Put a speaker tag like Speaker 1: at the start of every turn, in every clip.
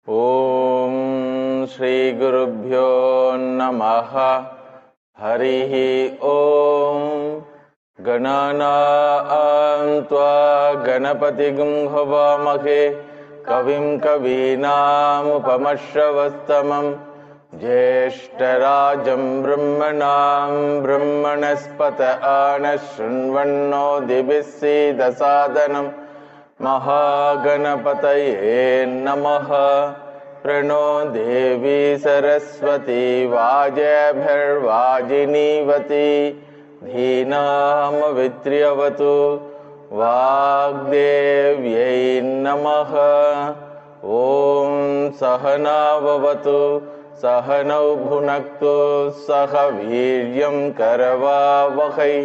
Speaker 1: ఓం శ్రీ గురుభ్యో నమః. హరి ఓం. గణానాం త్వా గణపతిం హవామహే కవిం కవీనాముపమశ్రవస్తమం జ్యేష్ఠరాజం బ్రహ్మణాం బ్రహ్మణస్పత ఆనశృణ్వన్నోతిభిः सीदसादनं महागणपतये नमः. प्रणो देवी सरस्वती वाजभिर्वाजिनीवती धीनामवित्र्यवतु वाग्देव्यै नमः. ॐ सहना भवतु सहनौ भुनक्तु सह वीर्यं करवावहै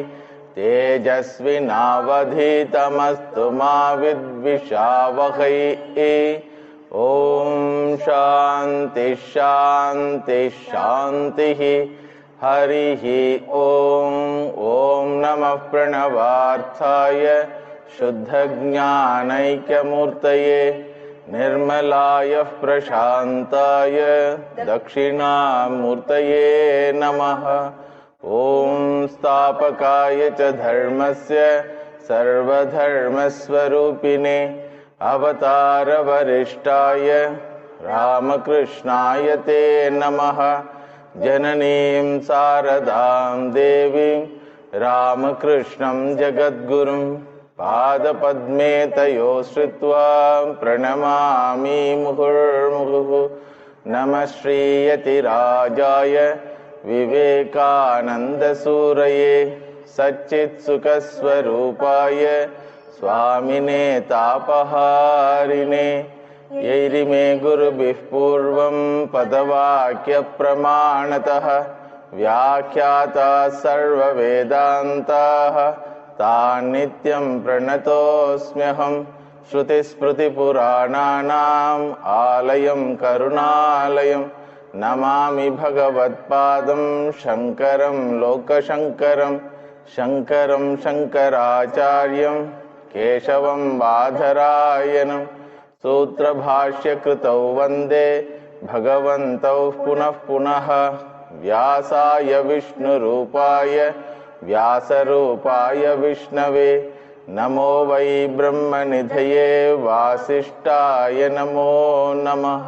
Speaker 1: तेजस्विनावधीतमस्तु मा विद्विषावहै. ॐ शान्ति शान्ति शान्तिः. हरिः ॐ. ॐ नमः प्रणवार्थाय शुद्धज्ञानैक्यमूर्तये निर्मलाय प्रशान्ताय दक्षिणामूर्तये नमः. ॐ स्थापकाय च धर्मस्य सर्वधर्मस्वरूपिणे अवतारवरिष्ठाय रामकृष्णाय ते नमः. जननीं शारदां देवीं रामकृष्णं जगद्गुरुं पादपद्मे तयोः श्रुत्वा प्रणमामि मुहुर्मुहुः. नमः श्रीयतिराजाय विवेकानन्दसूरये सच्चित्सुखस्वरूपाय स्वामिने तापहारिणे यैरिमे गुरुभिः पूर्वं पदवाक्यप्रमाणतः व्याख्याता सर्ववेदान्ताः तान् नित्यं प्रणतोऽस्म्यहं. श्रुतिस्मृतिपुराणानाम् आलयं करुणालयं नमामि भगवत्पादं शङ्करं लोकशङ्करं. शङ्करं शङ्कराचार्यं केशवं बादरायणं सूत्रभाष्यकृतौ वन्दे भगवन्तौ पुनः पुनः. व्यासाय विष्णुरूपाय व्यासरूपाय विष्णवे नमो वै ब्रह्मनिधये वासिष्ठाय नमो नमः.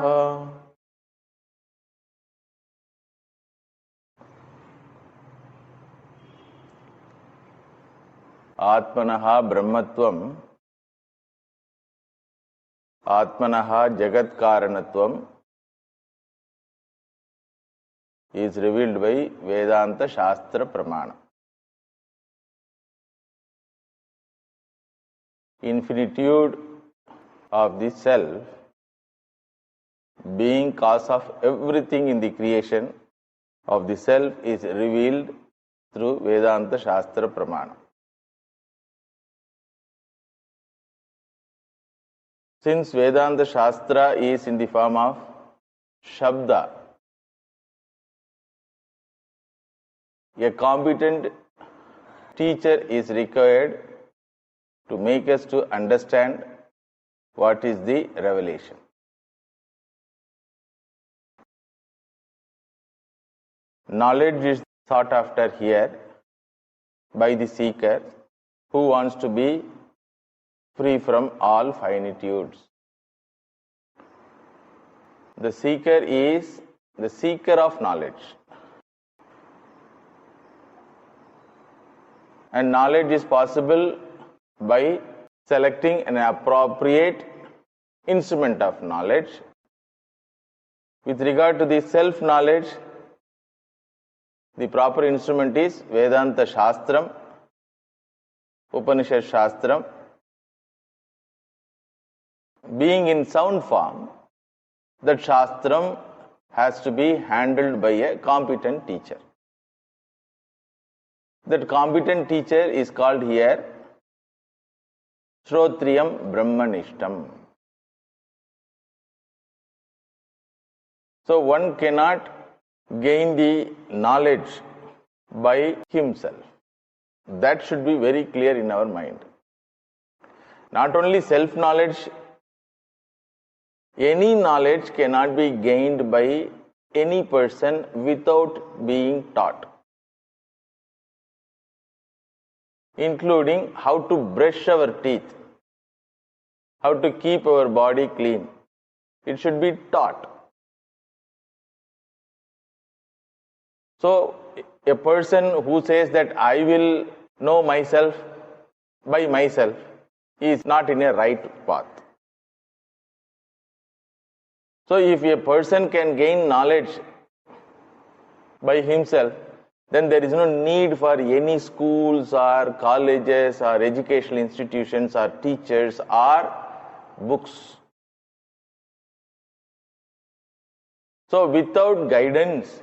Speaker 1: आत्मनः ब्रह्मत्वं आत्मनः जगत्कारणत्वं is revealed by Vedanta Shastra Pramana. Infinitude of the self being cause of everything in the creation of the self is revealed through Vedanta Shastra Pramana. Since Vedanta Shastra is in the form of Shabda, a competent teacher is required to make us to understand what is the revelation. Knowledge is sought after here by the seeker who wants to be free from all finitudes. The seeker is the seeker of knowledge. And knowledge is possible by selecting an appropriate instrument of knowledge. With regard to the self-knowledge, the proper instrument is Vedanta Shastram, Upanishad Shastram. Being in sound form, that Shastram has to be handled by a competent teacher. That competent teacher is called here Shrotriyam Brahmanishtam. So one cannot gain the knowledge by himself. That should be very clear in our mind. Not only self-knowledge Any knowledge cannot be gained by any person without being taught, including how to brush our teeth, how to keep our body clean. It should be taught. So, a person who says that I will know myself by myself is not in a right path. So, if a person can gain knowledge by himself, then there is no need for any schools or colleges or educational institutions or teachers or books. So, without guidance,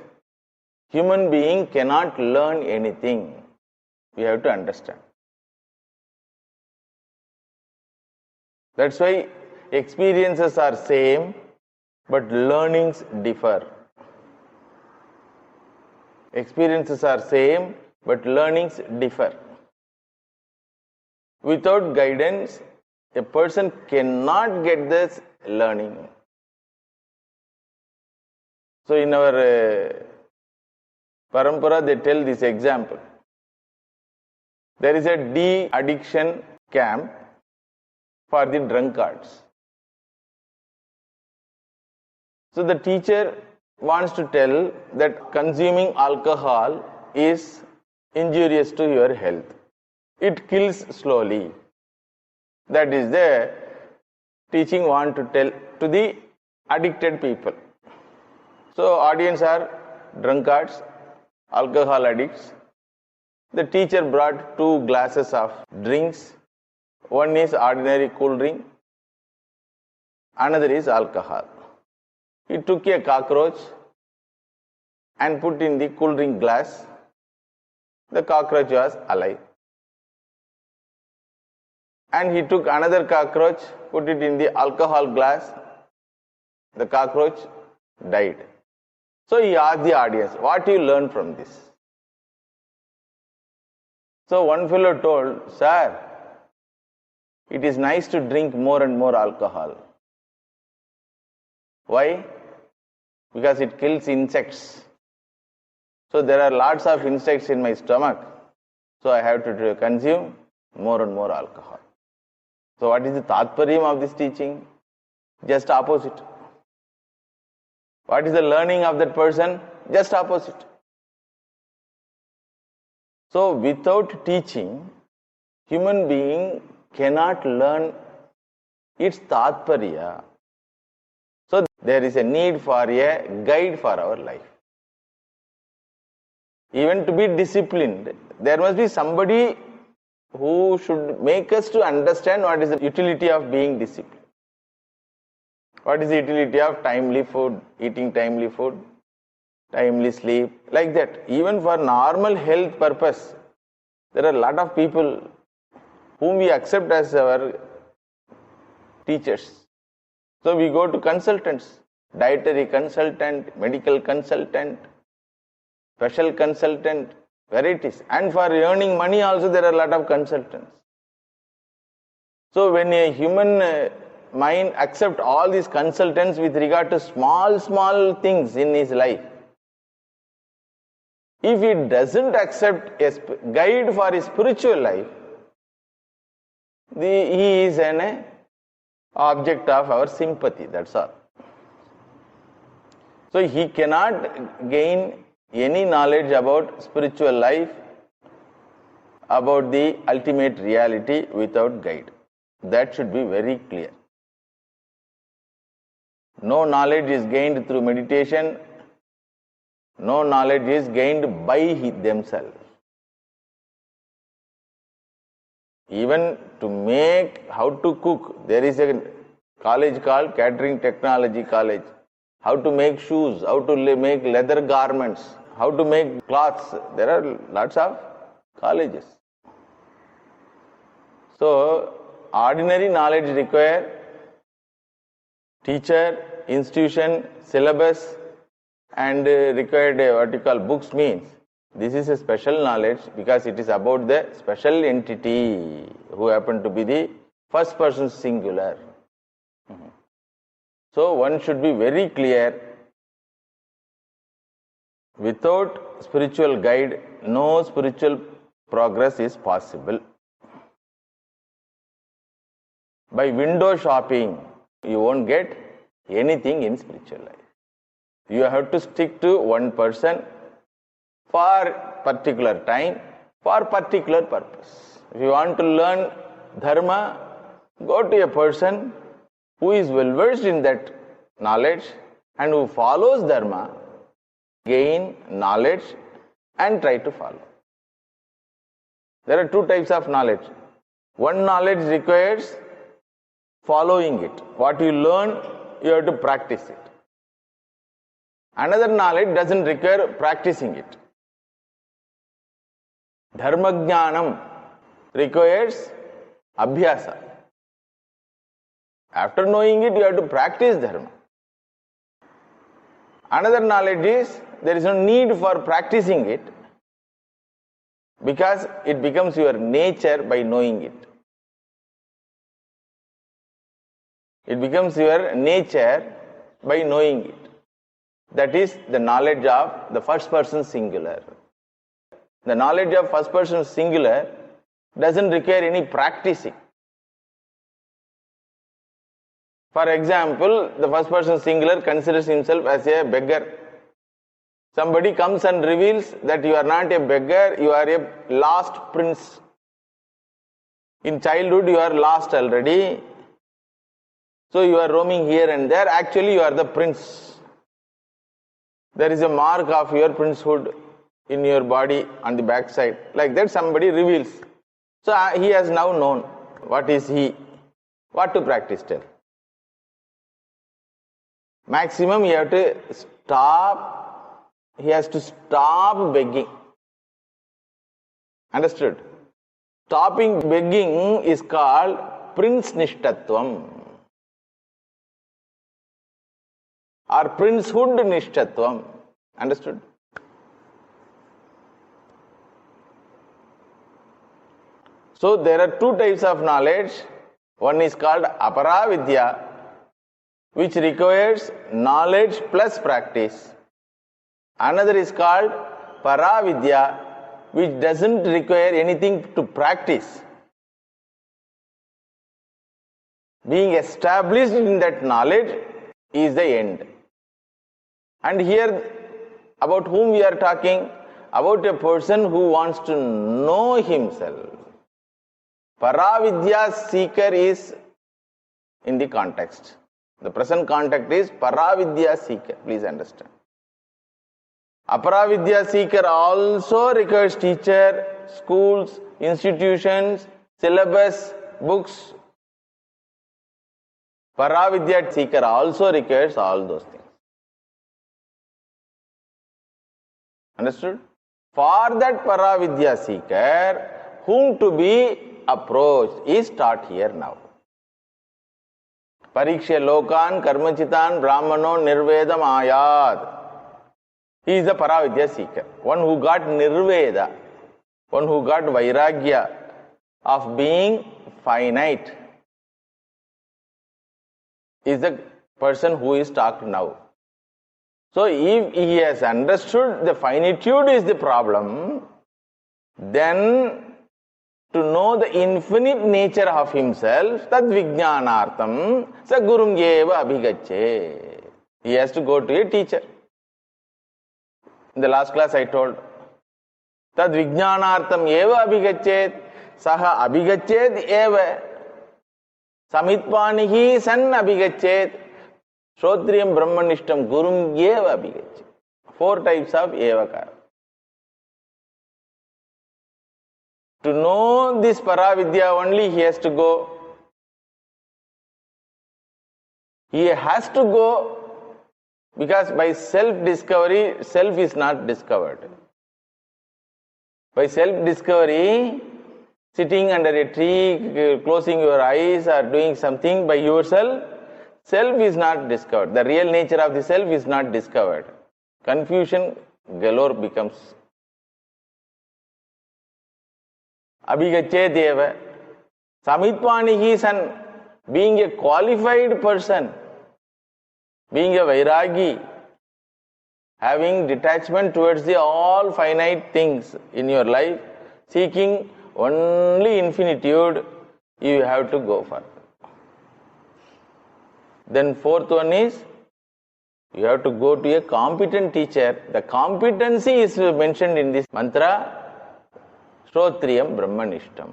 Speaker 1: human being cannot learn anything. We have to understand. That's why experiences are same, but learnings differ. Experiences are same, but learnings differ. Without guidance, a person cannot get this learning. So in our parampara, they tell this example. There is a de-addiction camp for the drunkards. So the teacher wants to tell that consuming alcohol is injurious to your health. It kills slowly. That is the teaching want to tell to the addicted people. So audience are drunkards, alcohol addicts. The teacher brought 2 glasses of drinks. One is ordinary cool drink, another is alcohol. He took a cockroach and put in the cool drink glass. The cockroach was alive. And he took another cockroach, put it in the alcohol glass. The cockroach died. So he asked the audience, what do you learn from this? So one fellow told, sir, it is nice to drink more and more alcohol. Why? Because it kills insects. So there are lots of insects in my stomach. So I have to consume more and more alcohol. So what is the tatparyam of this teaching? Just opposite. What is the learning of that person? Just opposite. So without teaching, human being cannot learn its tatparya. So there is a need for a guide for our life. Even to be disciplined, there must be somebody who should make us to understand what is the utility of being disciplined. What is the utility of timely food, eating timely food, timely sleep, like that. Even for normal health purpose, there are a lot of people whom we accept as our teachers. So we go to consultants, dietary consultant, medical consultant, special consultant, varieties. And for earning money also there are a lot of consultants. So when a human mind accepts all these consultants with regard to small things in his life, if he doesn't accept a guide for his spiritual life, he is an object of our sympathy, that's all. So he cannot gain any knowledge about spiritual life, about the ultimate reality without guide. That should be very clear. No knowledge is gained through meditation. No knowledge is gained by themselves. Even to make how to cook, there is a college called Catering Technology College. How to make shoes, how to make leather garments, how to make cloths. There are lots of colleges. So, ordinary knowledge require teacher, institution, syllabus, and required what you call books means. This is a special knowledge because it is about the special entity who happen to be the first person singular. So one should be very clear. Without spiritual guide, no spiritual progress is possible. By window shopping, you won't get anything in spiritual life. You have to stick to one person for particular time, for particular purpose. If you want to learn dharma, go to a person who is well versed in that knowledge and who follows dharma, gain knowledge and try to follow. There are two types of knowledge. One knowledge requires following it. What you learn, you have to practice it. Another knowledge doesn't require practicing it. Dharma jnanam requires abhyasa. After knowing it, you have to practice dharma. Another knowledge is there is no need for practicing it because it becomes your nature by knowing it. It becomes your nature by knowing it. That is the knowledge of the first person singular. The knowledge of first person singular doesn't require any practicing. For example, the first person singular considers himself as a beggar. Somebody comes and reveals that you are not a beggar, you are a lost prince. In childhood, you are lost already. So you are roaming here and there. Actually, you are the prince. There is a mark of your princehood in your body on the back side. Like that, somebody reveals. So he has now known what is he, what to practice tell. Maximum, he has to stop begging. Understood? Stopping begging is called prince nishtatvam or princehood nishtatvam. Understood? So there are two types of knowledge. One is called aparavidya, which requires knowledge plus practice. Another is called paravidya, which doesn't require anything to practice. Being established in that knowledge is the end. And here, about whom we are talking? About a person who wants to know himself. Paravidya seeker is in the context. The present context is paravidya seeker. Please understand. Aparavidya seeker also requires teacher, schools, institutions, syllabus, books. Paravidya seeker also requires all those things. Understood? For that paravidya seeker, whom to be approached is taught here now. Pariksha lokan karmachitan brahmano nirvedam ayad. He is the paravidya seeker, one who got nirveda, one who got vairagya of being finite, is the person who is talked now. So if he has understood the finitude is the problem, then to know the infinite nature of himself, tad vijnanartam sa gurum eva abhigacche. He has to go to a teacher. In the last class I told, tad vijnanartam eva abhigachet, saha abhigachet eva, samitpanihi san abhigachet, shrotriyam brahmanishtam gurum eva abhigachet. 4 types of evakara. To know this paravidya only he has to go. He has to go because by self-discovery, self is not discovered. By self-discovery, sitting under a tree, closing your eyes or doing something by yourself, self is not discovered. The real nature of the self is not discovered. Confusion galore becomes. Abhigachet eva. Samitpanihi san, being a qualified person, being a Vairagi, having detachment towards the all finite things in your life, seeking only infinitude, you have to go for. Then fourth one is, you have to go to a competent teacher. The competency is mentioned in this mantra, Shrotriyam Brahmanishtam.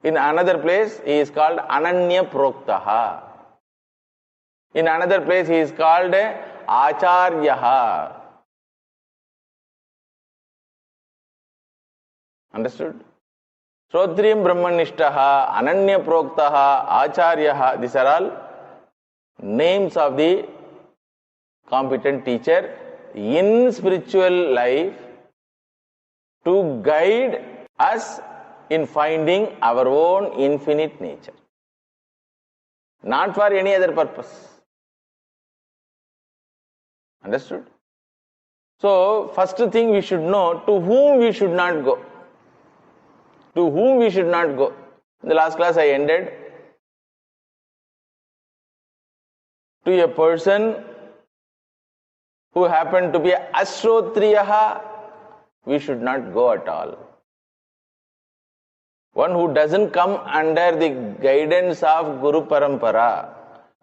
Speaker 1: In another place, he is called Ananya Proktaha. In another place, he is called Acharyaha. Understood? Shrotriyam Brahmanishtaha, Ananya Proktaha, Acharyaha. These are all names of the competent teacher in spiritual life to guide us in finding our own infinite nature. Not for any other purpose. Understood? So, first thing we should know to whom we should not go. To whom we should not go. In the last class I ended. To a person who happened to be Ashrotriyaha, we should not go at all. One who doesn't come under the guidance of Guru Parampara,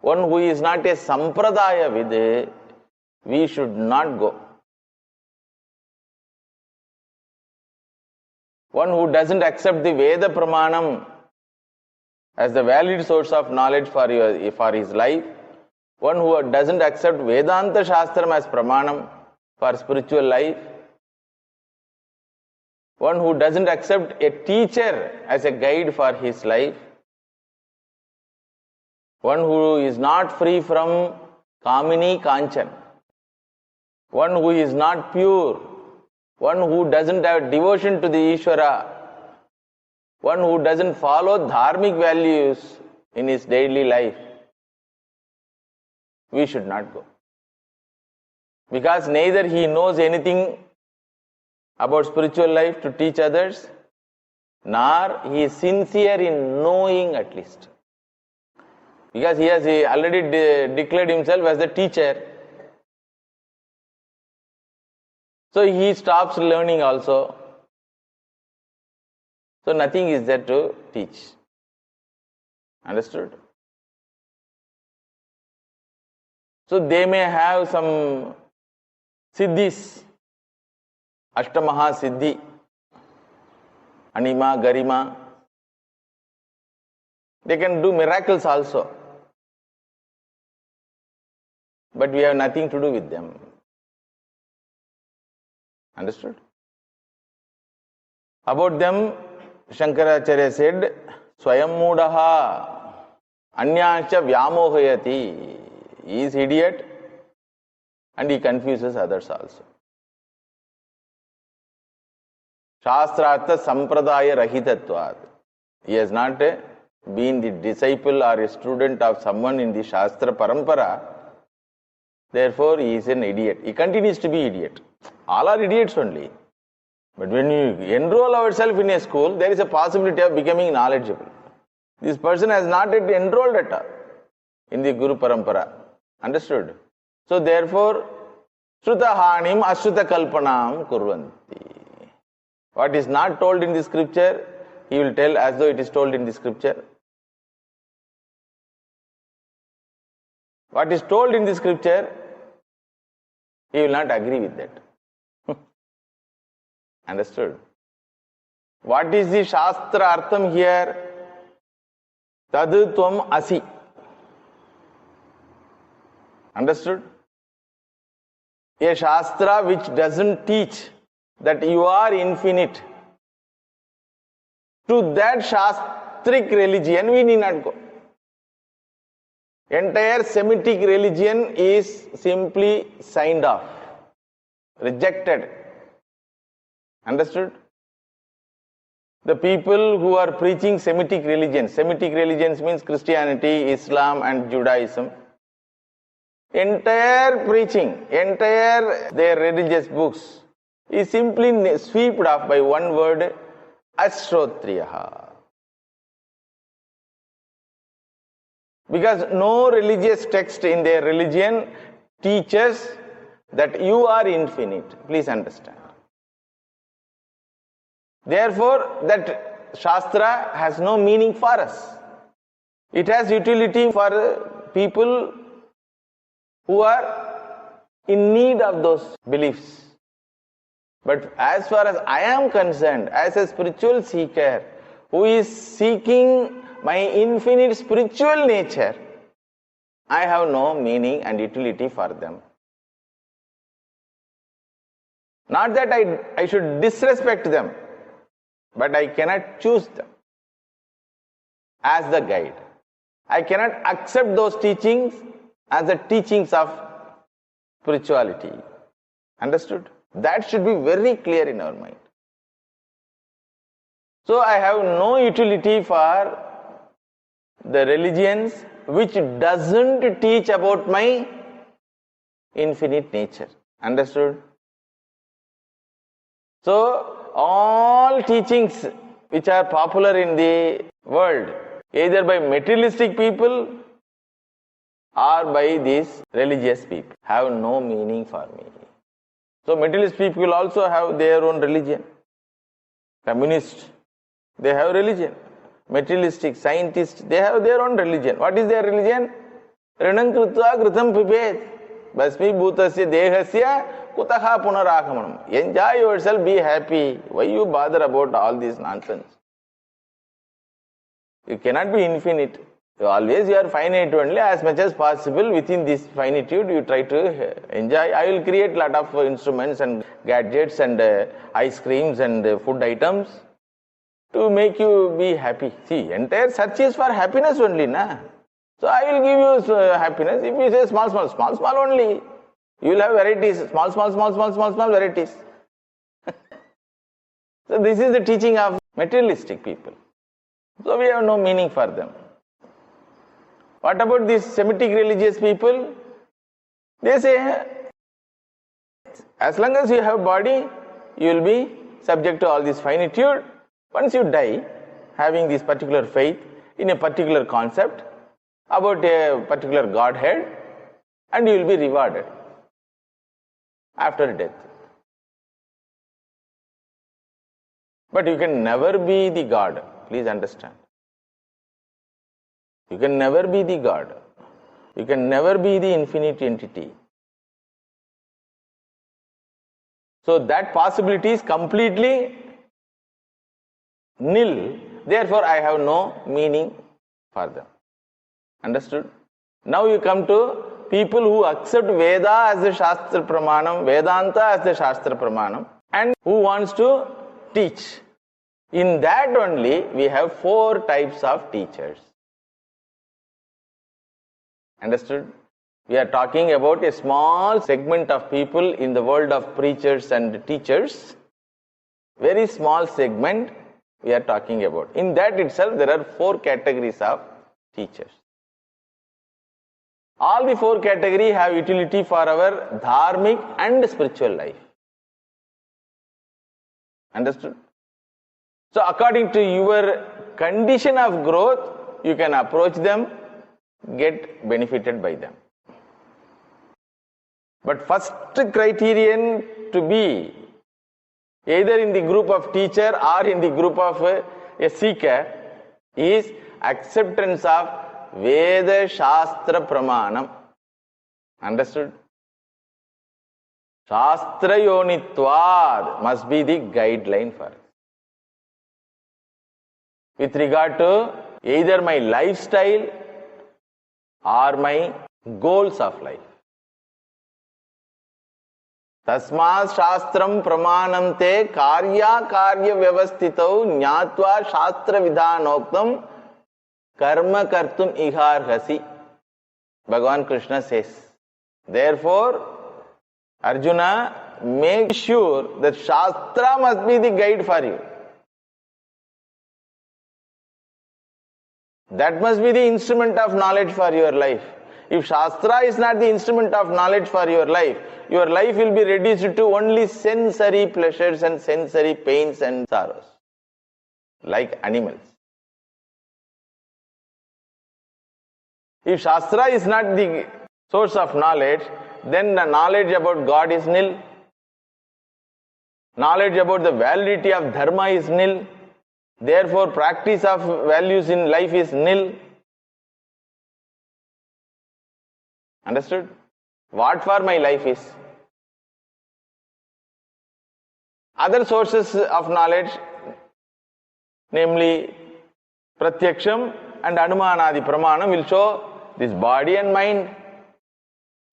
Speaker 1: one who is not a Sampradaya Vid, we should not go. One who doesn't accept the Veda Pramanam as the valid source of knowledge for his life, one who doesn't accept Vedanta Shastram as Pramanam for spiritual life, one who doesn't accept a teacher as a guide for his life, one who is not free from Kamini Kanchan, one who is not pure, one who doesn't have devotion to the Ishvara, one who doesn't follow dharmic values in his daily life, we should not go. Because neither he knows anything about spiritual life to teach others, nor he is sincere in knowing at least. Because he has already declared himself as the teacher. So he stops learning also. So nothing is there to teach. Understood? So they may have some siddhis, Ashtamaha Siddhi, Anima, Garima. They can do miracles also. But we have nothing to do with them. Understood? About them, Shankaracharya said, Swayam Mudaha Anyascha Vyamohayati. He is idiot and he confuses others also. Shastrartha Sampradaya Rahitatvat. He has not been the disciple or a student of someone in the Shastra Parampara. Therefore, he is an idiot. He continues to be idiot. All are idiots only. But when you enroll ourselves in a school, there is a possibility of becoming knowledgeable. This person has not yet enrolled at all in the Guru Parampara. Understood? So therefore, Shruta Hanim Ashruta Kalpanam Kurvanti. What is not told in the scripture, he will tell as though it is told in the scripture. What is told in the scripture, he will not agree with that. Understood? What is the Shastra Artham here? Tadu Tvam Asi. Understood? A Shastra which doesn't teach that you are infinite, to that Shastric religion we need not go. Entire Semitic religion is simply signed off, rejected. Understood? The people who are preaching Semitic religions means Christianity, Islam and Judaism. Entire preaching, entire their religious books is simply swept off by one word, Ashrotriyaha. Because no religious text in their religion teaches that you are infinite. Please understand. Therefore, that Shastra has no meaning for us. It has utility for people who are in need of those beliefs. But as far as I am concerned, as a spiritual seeker who is seeking my infinite spiritual nature, I have no meaning and utility for them. Not that I should disrespect them, but I cannot choose them as the guide. I cannot accept those teachings as the teachings of spirituality. Understood? That should be very clear in our mind. So I have no utility for the religions which doesn't teach about my infinite nature. Understood? So all teachings which are popular in the world, either by materialistic people or by these religious people, have no meaning for me. So materialist people also have their own religion. Communists, they have religion. Materialistic scientists, they have their own religion. What is their religion? Rinam krutva kritam pipet. Basmi bhutasya dehasya kutaha punaragamanam. Enjoy yourself, be happy. Why you bother about all this nonsense? You cannot be infinite. Always you are finite only. As much as possible within this finitude you try to enjoy. I will create lot of instruments and gadgets and ice creams and food items to make you be happy. See, entire search is for happiness only, na? So I will give you happiness. If you say small only, you will have varieties. Small varieties. So this is the teaching of materialistic people. So we have no meaning for them. What about these Semitic religious people? They say, as long as you have body, you will be subject to all this finitude. Once you die, having this particular faith in a particular concept about a particular Godhead, and you will be rewarded after death. But you can never be the God. Please understand. You can never be the God. You can never be the infinite entity. So that possibility is completely nil. Therefore, I have no meaning for them. Understood? Now you come to people who accept Veda as the Shastra Pramanam, Vedanta as the Shastra Pramanam, and who wants to teach. In that only, we have 4 types of teachers. Understood? We are talking about a small segment of people in the world of preachers and teachers. Very small segment we are talking about. In that itself, there are 4 categories of teachers. All the 4 categories have utility for our dharmic and spiritual life. Understood? So according to your condition of growth, you can approach them, get benefited by them. But first criterion to be either in the group of teacher or in the group of a seeker is acceptance of Veda Shastra Pramanam. Understood? Shastra Yonitvad must be the guideline for us. With regard to either my lifestyle or my goals of life. Tasmat Shastram Pramanam te karya vyavastitau nyatva Shastra vidhanoktam karma kartum iharhasi. Bhagavan Krishna says. Therefore, Arjuna, make sure that Shastra must be the guide for you. That must be the instrument of knowledge for your life. If Shastra is not the instrument of knowledge for your life will be reduced to only sensory pleasures and sensory pains and sorrows, like animals. If Shastra is not the source of knowledge, then the knowledge about God is nil. Knowledge about the validity of dharma is nil. Therefore, practice of values in life is nil. Understood? What for my life is? Other sources of knowledge, namely Pratyaksham and Anumanadi Pramanam, will show this body and mind.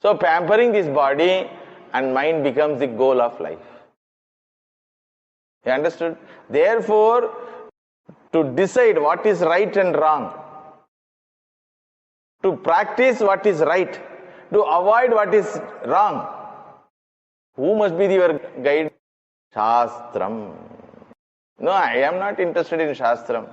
Speaker 1: So pampering this body and mind becomes the goal of life. You understood? Therefore, to decide what is right and wrong, to practice what is right, to avoid what is wrong, who must be your guide? Shastram. No, I am not interested in Shastram.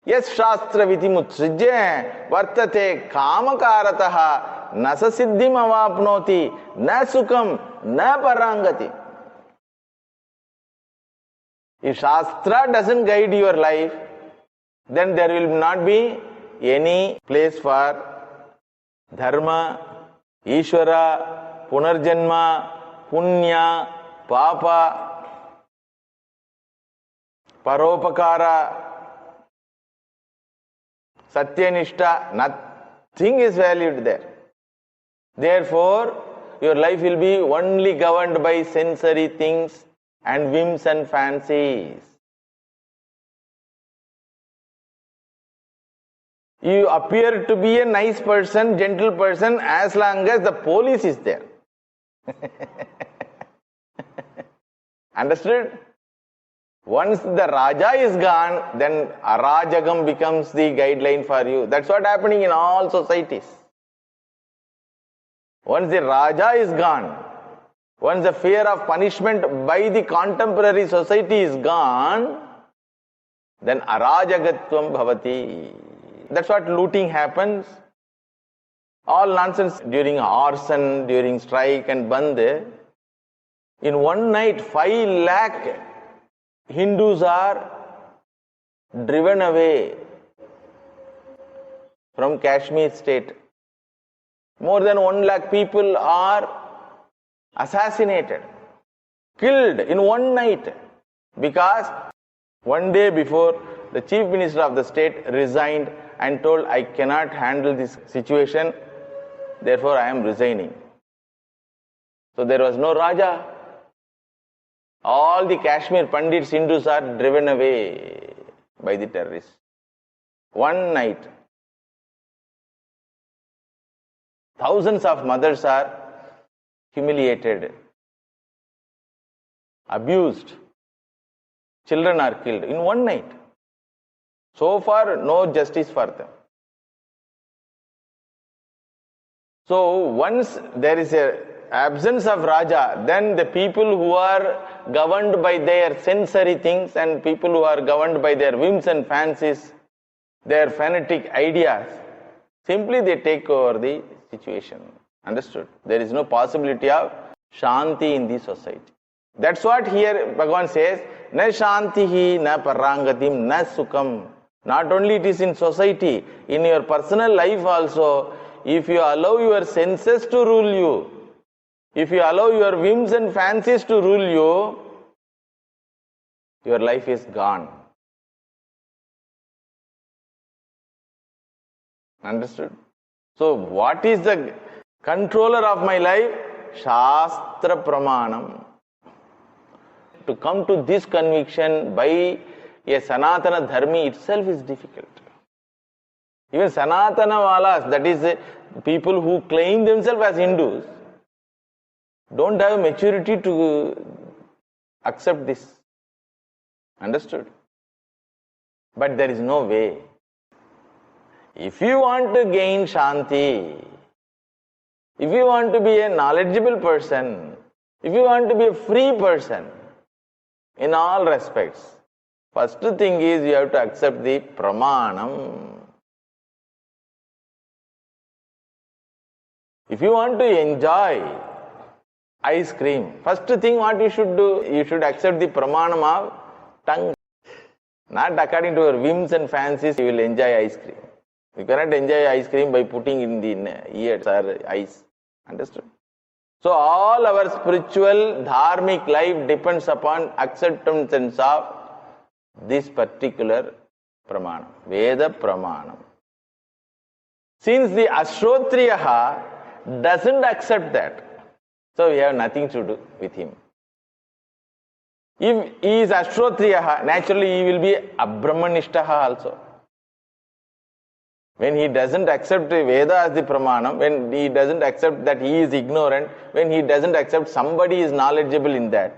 Speaker 1: Yes, Shastra vitimutsrijya vartate kamakarataha nasa siddhim avapnoti na sukham na parangati. If Shastra doesn't guide your life, then there will not be any place for Dharma, Ishvara, Punarjanma, Punya, Papa, Paropakara, Satyanishta. Nothing is valued there. Therefore, your life will be only governed by sensory things and whims and fancies. You appear to be a nice person, gentle person, as long as the police is there. Understood? Once the Raja is gone, then Arajagam becomes the guideline for you. That's what's happening in all societies. Once the Raja is gone, once the fear of punishment by the contemporary society is gone, then Arajagatvam bhavati. That's what looting happens. All nonsense during arson, during strike and bandh. In one night, 5 lakh Hindus are driven away from Kashmir state. More than 1 lakh people are assassinated, killed in one night, because one day before the chief minister of the state resigned and told, I cannot handle this situation, therefore I am resigning. So there was no Raja. All the Kashmir Pandits, Hindus are driven away by the terrorists. One night. Thousands of mothers are humiliated, abused. Children are killed in one night. So far, no justice for them. So once there is an absence of Raja, then the people who are governed by their sensory things and people who are governed by their whims and fancies, their fanatic ideas, simply they take over the situation. Understood? There is no possibility of Shanti in the society. That's what here Bhagavan says, Na Shantihi, na Parangatim, na Sukham. Not only it is in society, in your personal life also, if you allow your senses to rule you, if you allow your whims and fancies to rule you, your life is gone. Understood? So what is the controller of my life? Shastra Pramanam. To come to this conviction by a Sanatana Dharmi itself is difficult. Even Sanatana Valas, that is people who claim themselves as Hindus, don't have maturity to accept this. Understood? But there is no way. If you want to gain Shanti, if you want to be a knowledgeable person, if you want to be a free person in all respects, first thing is you have to accept the Pramanam. If you want to enjoy ice cream, first thing what you should do, you should accept the Pramanam of tongue. Not according to your whims and fancies, you will enjoy ice cream. You cannot enjoy ice cream by putting in the ears or eyes. Understood? So all our spiritual, dharmic life depends upon acceptance of this particular pramanam, Veda pramanam. Since the Ashrotriyaha doesn't accept that, so we have nothing to do with him. If he is Ashrotriyaha, naturally he will be Abrahmanishtaha also. When he doesn't accept Veda as the pramanam, when he doesn't accept that he is ignorant, when he doesn't accept somebody is knowledgeable in that,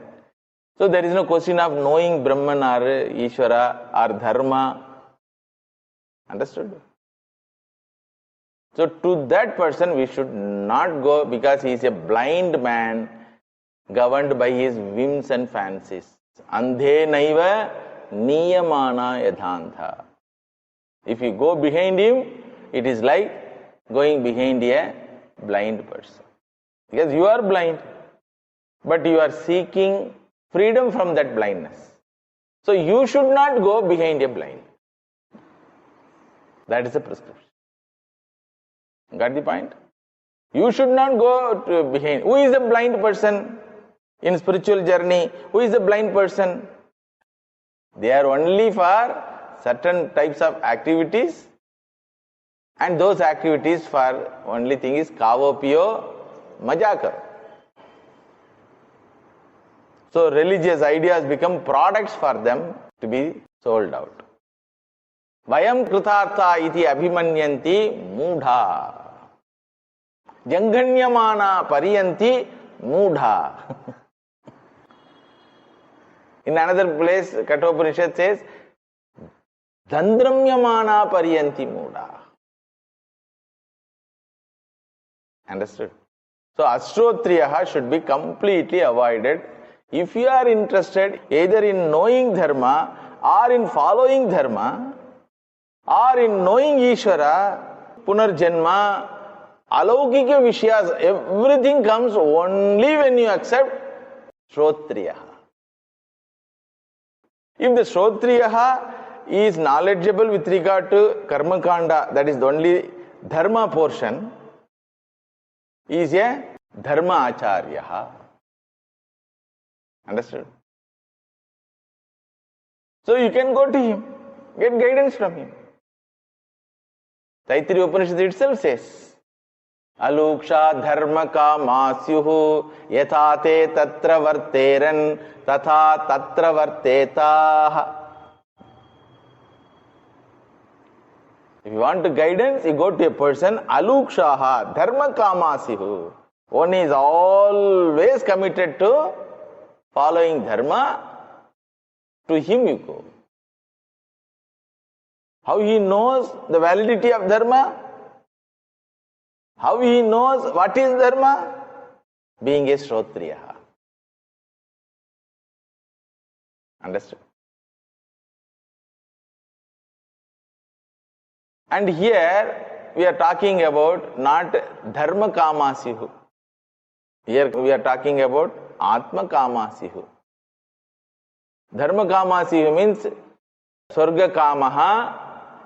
Speaker 1: so there is no question of knowing Brahman or Ishvara or Dharma. Understood? So to that person we should not go, because he is a blind man governed by his whims and fancies. Andhe naiva niyamana yadhantha. If you go behind him, it is like going behind a blind person. Because you are blind, but you are seeking freedom from that blindness. So you should not go behind a blind. That is the prescription. Got the point? You should not go behind. Who is the blind person in spiritual journey? Who is the blind person? They are only for certain types of activities, and those activities for only thing is kavopio majakar. So religious ideas become products for them to be sold out. Vayam kritartha iti abhimanyanti moodha. Janganyamana pariyanti moodha. In another place, Kathopanishad says, Dandramyamana pariyanti moodha. Understood? So Ashrotriyaha should be completely avoided. If you are interested either in knowing Dharma or in following Dharma or in knowing Ishvara, Punarjanma, Alaukika Vishayas, everything comes only when you accept Shrotriyaha. If the Shrotriyaha is knowledgeable with regard to Karma Kanda, that is the only Dharma portion, is a Dharma Acharyaha. Understood? So you can go to him, get guidance from him. Taittiriya Upanishad itself says, Aluksha dharma ka masyuhu yathate tatra varteran tatha tatra vartetaha. If you want guidance, you go to a person, alukshaha, dharma kamasihu. One is always committed to following dharma, to him you go. How he knows the validity of dharma? How he knows what is dharma? Being a Shrotriyaha. Understood? And here we are talking about not dharma kamasihu. Here we are talking about atma kamasihu. Dharma kamasihu means swarga kamaha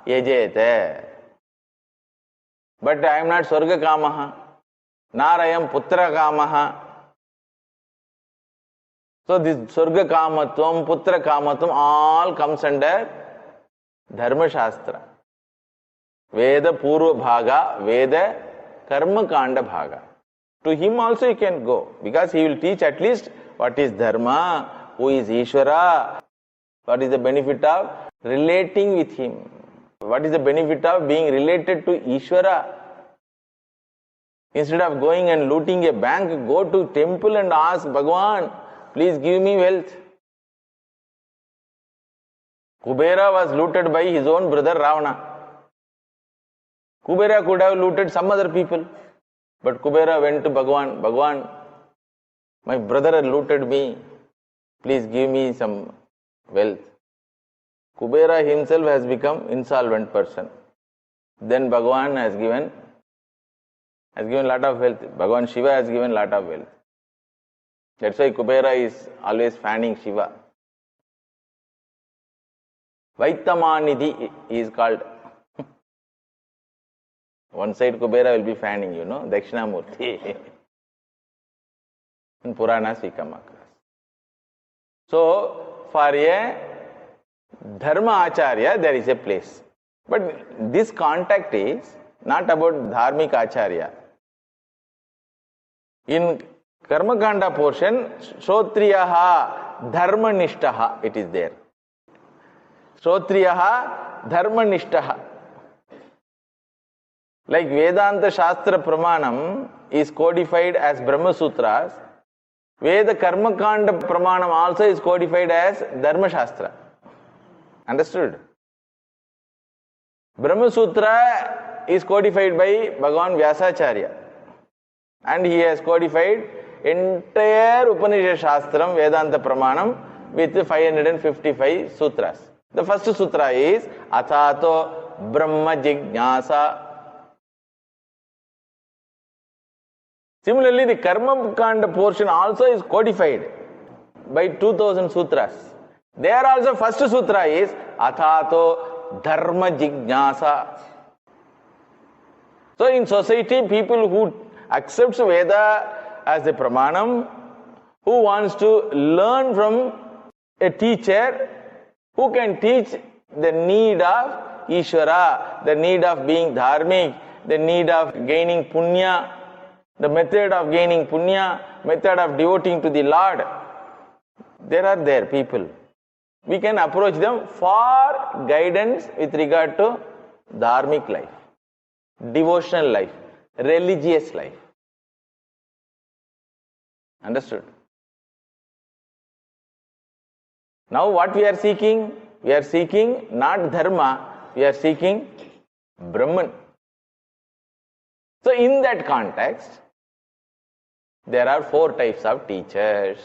Speaker 1: yajete. But I am not swarga kamaha, nor I am putra kamaha. So this swarga kamatvam, putra kamatvam all comes under Dharma Shastra. Veda Purva Bhaga, Veda Karma Kanda Bhaga. To him also you can go, because he will teach at least what is Dharma, who is Ishvara, what is the benefit of relating with him, what is the benefit of being related to Ishvara. Instead of going and looting a bank, go to temple and ask Bhagavan, please give me wealth. Kubera was looted by his own brother Ravana. Kubera could have looted some other people, but Kubera went to Bhagavan, Bhagavan, my brother looted me, please give me some wealth. Kubera himself has become insolvent person. Then Bhagavan has given lot of wealth. Bhagavan Shiva has given lot of wealth. That's why Kubera is always fanning Shiva. Vaitamanidhi is called. One side Kubera will be fanning, Dakshinamurti. In Puranas we come across. So, for a Dharma Acharya, there is a place. But this contact is not about Dharmik Acharya. In Karmakanda portion, Shrotriyaha Dharmanishtaha, it is there. Shrotriyaha Dharmanishtaha. Like Vedanta Shastra Pramanam is codified as Brahma Sutras, Veda Karmakanda Pramanam also is codified as Dharma Shastra. Understood? Brahma Sutra is codified by Bhagavan Vyasacharya. And he has codified entire Upanishad Shastram, Vedanta Pramanam, with 555 sutras. The first sutra is Athato Brahma Jignasa. Similarly, the Karma Kanda portion also is codified by 2000 sutras. There also first sutra is Athato Dharma Jignasa. So in society, people who accepts Veda as a Pramanam, who wants to learn from a teacher who can teach the need of Ishvara, the need of being dharmic, the need of gaining punya, the method of gaining punya, method of devoting to the Lord. There are people. We can approach them for guidance with regard to dharmic life, devotional life, religious life. Understood? Now what we are seeking? We are seeking not dharma, we are seeking Brahman. So in that context, there are 4 types of teachers.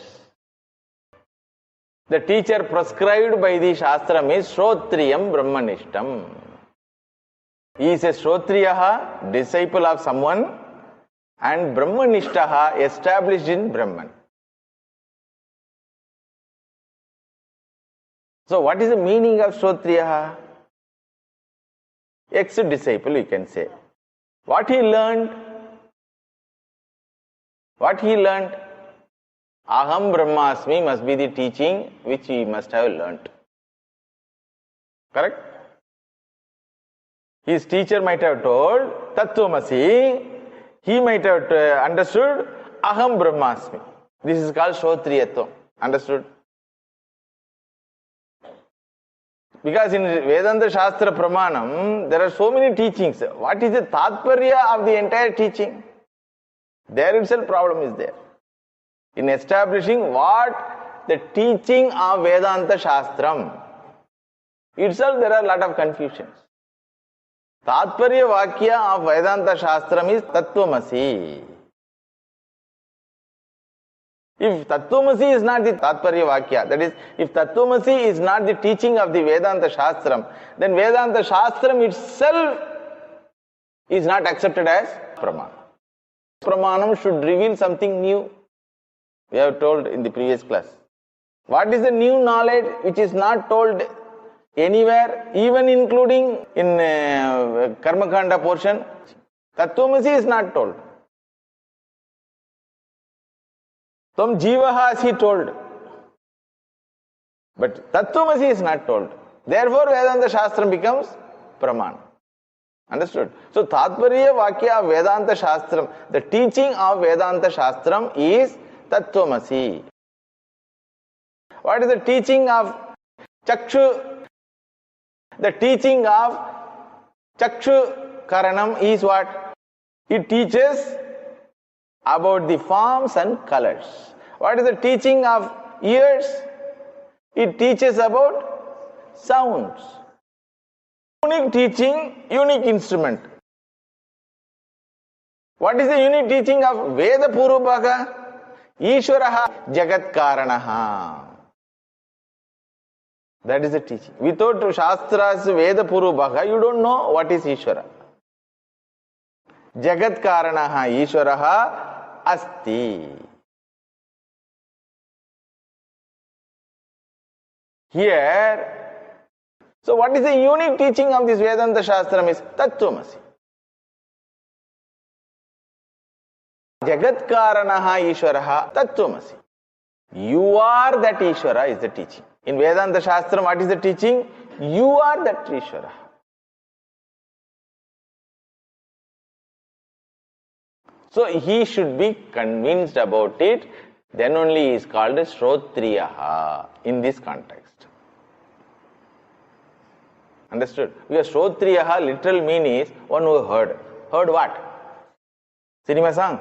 Speaker 1: The teacher prescribed by the Shastram is Shrotriyam Brahmanishtam. He is a Shrotriyaha, disciple of someone, and Brahmanishtaha, established in Brahman. So what is the meaning of Shrotriyaha? Ex-disciple, you can say. What he learned? Aham Brahmasmi must be the teaching which he must have learnt. Correct? His teacher might have told Tattvamasi. He might have understood Aham Brahmasmi. This is called Shrotriyatvam. Understood? Because in Vedanta Shastra Pramanam, there are so many teachings. What is the Tatparya of the entire teaching? There itself problem is there. In establishing what the teaching of Vedanta Shastram, itself there are a lot of confusions. Tatparya Vakya of Vedanta Shastram is Tattvamasi. If Tattvamasi is not the Tatparya Vakya, that is, if Tattvamasi is not the teaching of the Vedanta Shastram, then Vedanta Shastram itself is not accepted as Pramanam. Pramanam should reveal something new. We have told in the previous class. What is the new knowledge which is not told anywhere, even including in Karmakanda portion? Tattvamasi is not told. Tvam Jivaha is he told. But Tattvamasi is not told. Therefore, Vedanta Shastram becomes Praman. Understood? So, Tatparya Vakya of Vedanta Shastram, the teaching of Vedanta Shastram is Tattvamasi. What is the teaching of Chakshu? The teaching of Chakshu Karanam is what? It teaches about the forms and colors. What is the teaching of ears? It teaches about sounds. Unique teaching, unique instrument. What is the unique teaching of Veda Purvabhaga? Ishvaraha Jagat Karanaha. That is the teaching. Without Shastras Veda Purvabhaga, you don't know what is Ishvara. Jagat Karanaha Ishvaraha Asti. Here, so what is the unique teaching of this Vedanta Shastram is Tattvamasi. Jagatkaranaha Ishwaraha Tattvamasi. You are that Ishvara is the teaching. In Vedanta Shastra, what is the teaching? You are that Ishvara. So he should be convinced about it. Then only he is called a Shrotriyaha in this context. Understood? Because Shrotriyaha literal meaning is one who heard. Heard what? Cinema song?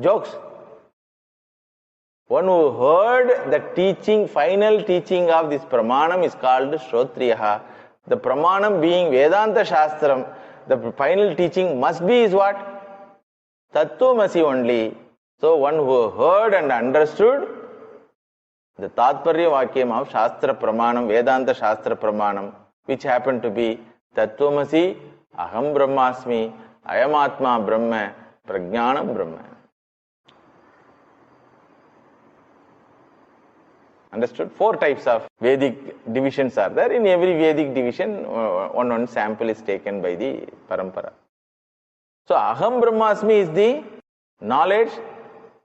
Speaker 1: Jokes? One who heard the teaching, final teaching of this Pramanam is called Shrotriyaha. The Pramanam being Vedanta Shastram, the final teaching must be is what? Tattvamasi only. So one who heard and understood the Tatparya Vakyam of Shastra Pramanam, Vedanta Shastra Pramanam, which happened to be Tattvamasi, Aham Brahmasmi, Ayamatma Brahma, Prajnanam Brahma. Understood? 4 types of Vedic divisions are there. In every Vedic division, one sample is taken by the Parampara. So, Aham Brahmasmi is the knowledge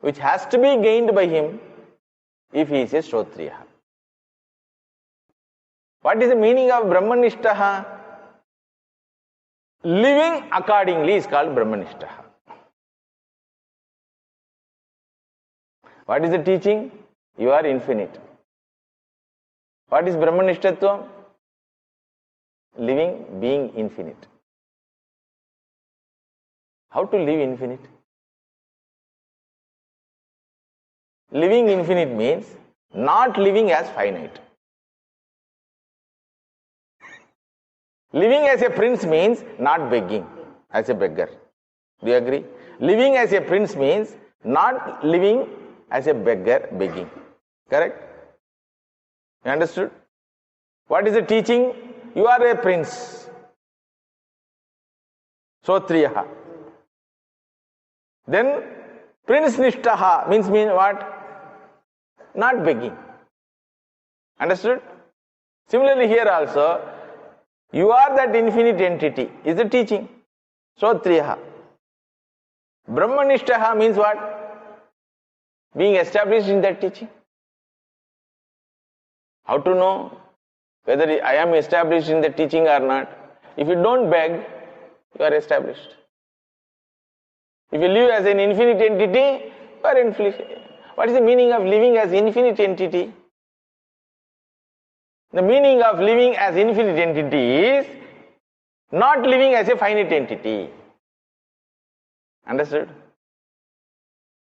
Speaker 1: which has to be gained by him if he is a Shrotriya. What is the meaning of Brahmanishtaha? Living accordingly is called Brahmanishtaha. What is the teaching? You are infinite. What is Brahmanishtatvam? Living, being infinite. How to live infinite? Living infinite means not living as finite. Living as a prince means not begging as a beggar. Do you agree? Living as a prince means not living as a beggar begging. Correct? You understood? What is the teaching? You are a prince. Shrotriyaha. Then Prince Nishtaha means what? Not begging. Understood? Similarly here also, you are that infinite entity is the teaching. Shrotriyaha. Brahmanishtaha means what? Being established in that teaching. How to know whether I am established in the teaching or not? If you don't beg, you are established. If you live as an infinite entity, you are infinite. What is the meaning of living as infinite entity? The meaning of living as infinite entity is not living as a finite entity. Understood?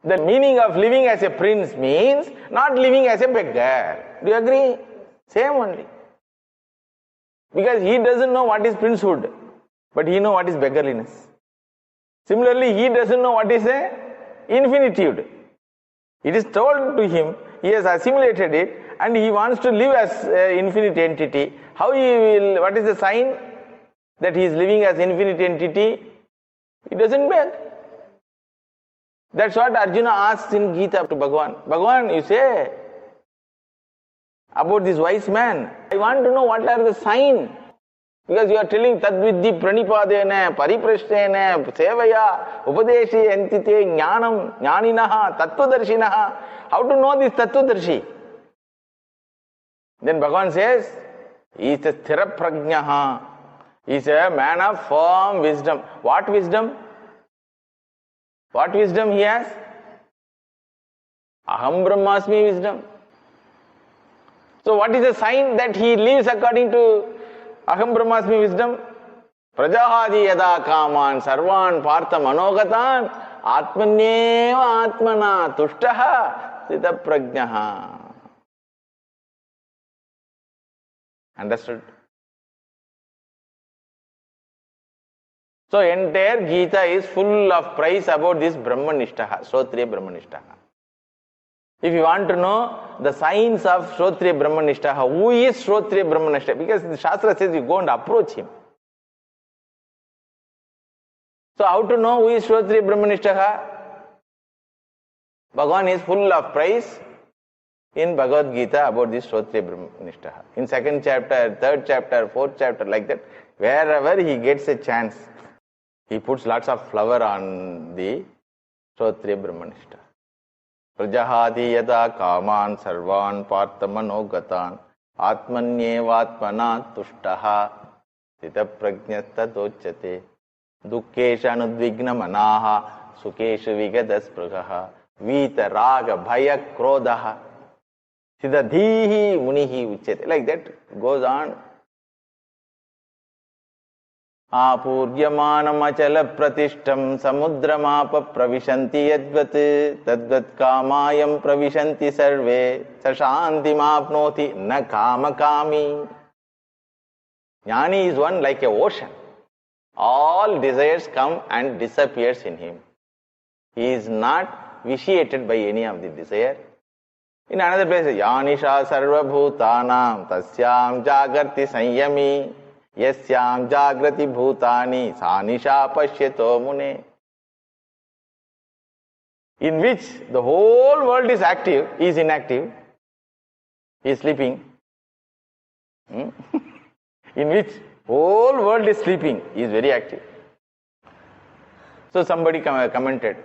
Speaker 1: The meaning of living as a prince means not living as a beggar. Do you agree? Same only. Because he doesn't know what is princehood, but he knows what is beggarliness. Similarly, he doesn't know what is a infinitude. It is told to him, he has assimilated it, and he wants to live as an infinite entity. How he will, what is the sign that he is living as infinite entity? He doesn't beg. That's what Arjuna asks in Gita to Bhagavan. Bhagavan, you say about this wise man, I want to know what are the signs. Because you are telling Tadvidhi Pranipadena, Pariprashtena, Sevaya, Upadeshi, Entite, Jnanam, Jnaninaha, Tattvadarshinaha. How to know this Tattvadarshi? Then Bhagavan says, he is a Sthira Prajnaha. He is a man of firm wisdom. What wisdom? What wisdom he has? Aham Brahmasmi wisdom. So what is the sign that he lives according to Aham Brahmasmi wisdom? Prajahadi yada kaman sarvan partha manogatan atmanyeva atmana tushtaha sthita prajnaha. Understood? So entire Gita is full of praise about this Brahmanishtaha, Shrotriya Brahmanishtaha. If you want to know the signs of Shrotriya Brahmanishtaha, who is Shrotriya Brahmanishtaha? Because the Shastra says you go and approach him. So how to know who is Shrotriya Brahmanishtaha? Bhagavan is full of praise in Bhagavad Gita about this Shrotriya Brahmanishtaha. In 2nd chapter, 3rd chapter, 4th chapter, like that, wherever he gets a chance, he puts lots of flower on the Shrotriya Brahmanishta. Prajahati yada kaman sarvan parthamano atmanyevatmana tushtaha sita prajnastadochyate dukkesha anudvigna manaha sukeshu vigadaspraha vita raga bhaya krodaha siddhihi munihi uchyate. Like that goes on. Apuryamanam achala pratishtam samudramapa pravishanti yadvat tadvat kamayam pravishanti sarve sashanti mapnoti na kama kami. Jnani is one like a ocean. All desires come and disappears in him. He is not vitiated by any of the desire. In another place, Yanisha sarva bhutanam tasyam jagarti sanyami yasyam jagrati bhutani sanisha pashyato mune. In which the whole world is active, he is inactive, he is sleeping. In which whole world is sleeping, he is very active. So somebody commented,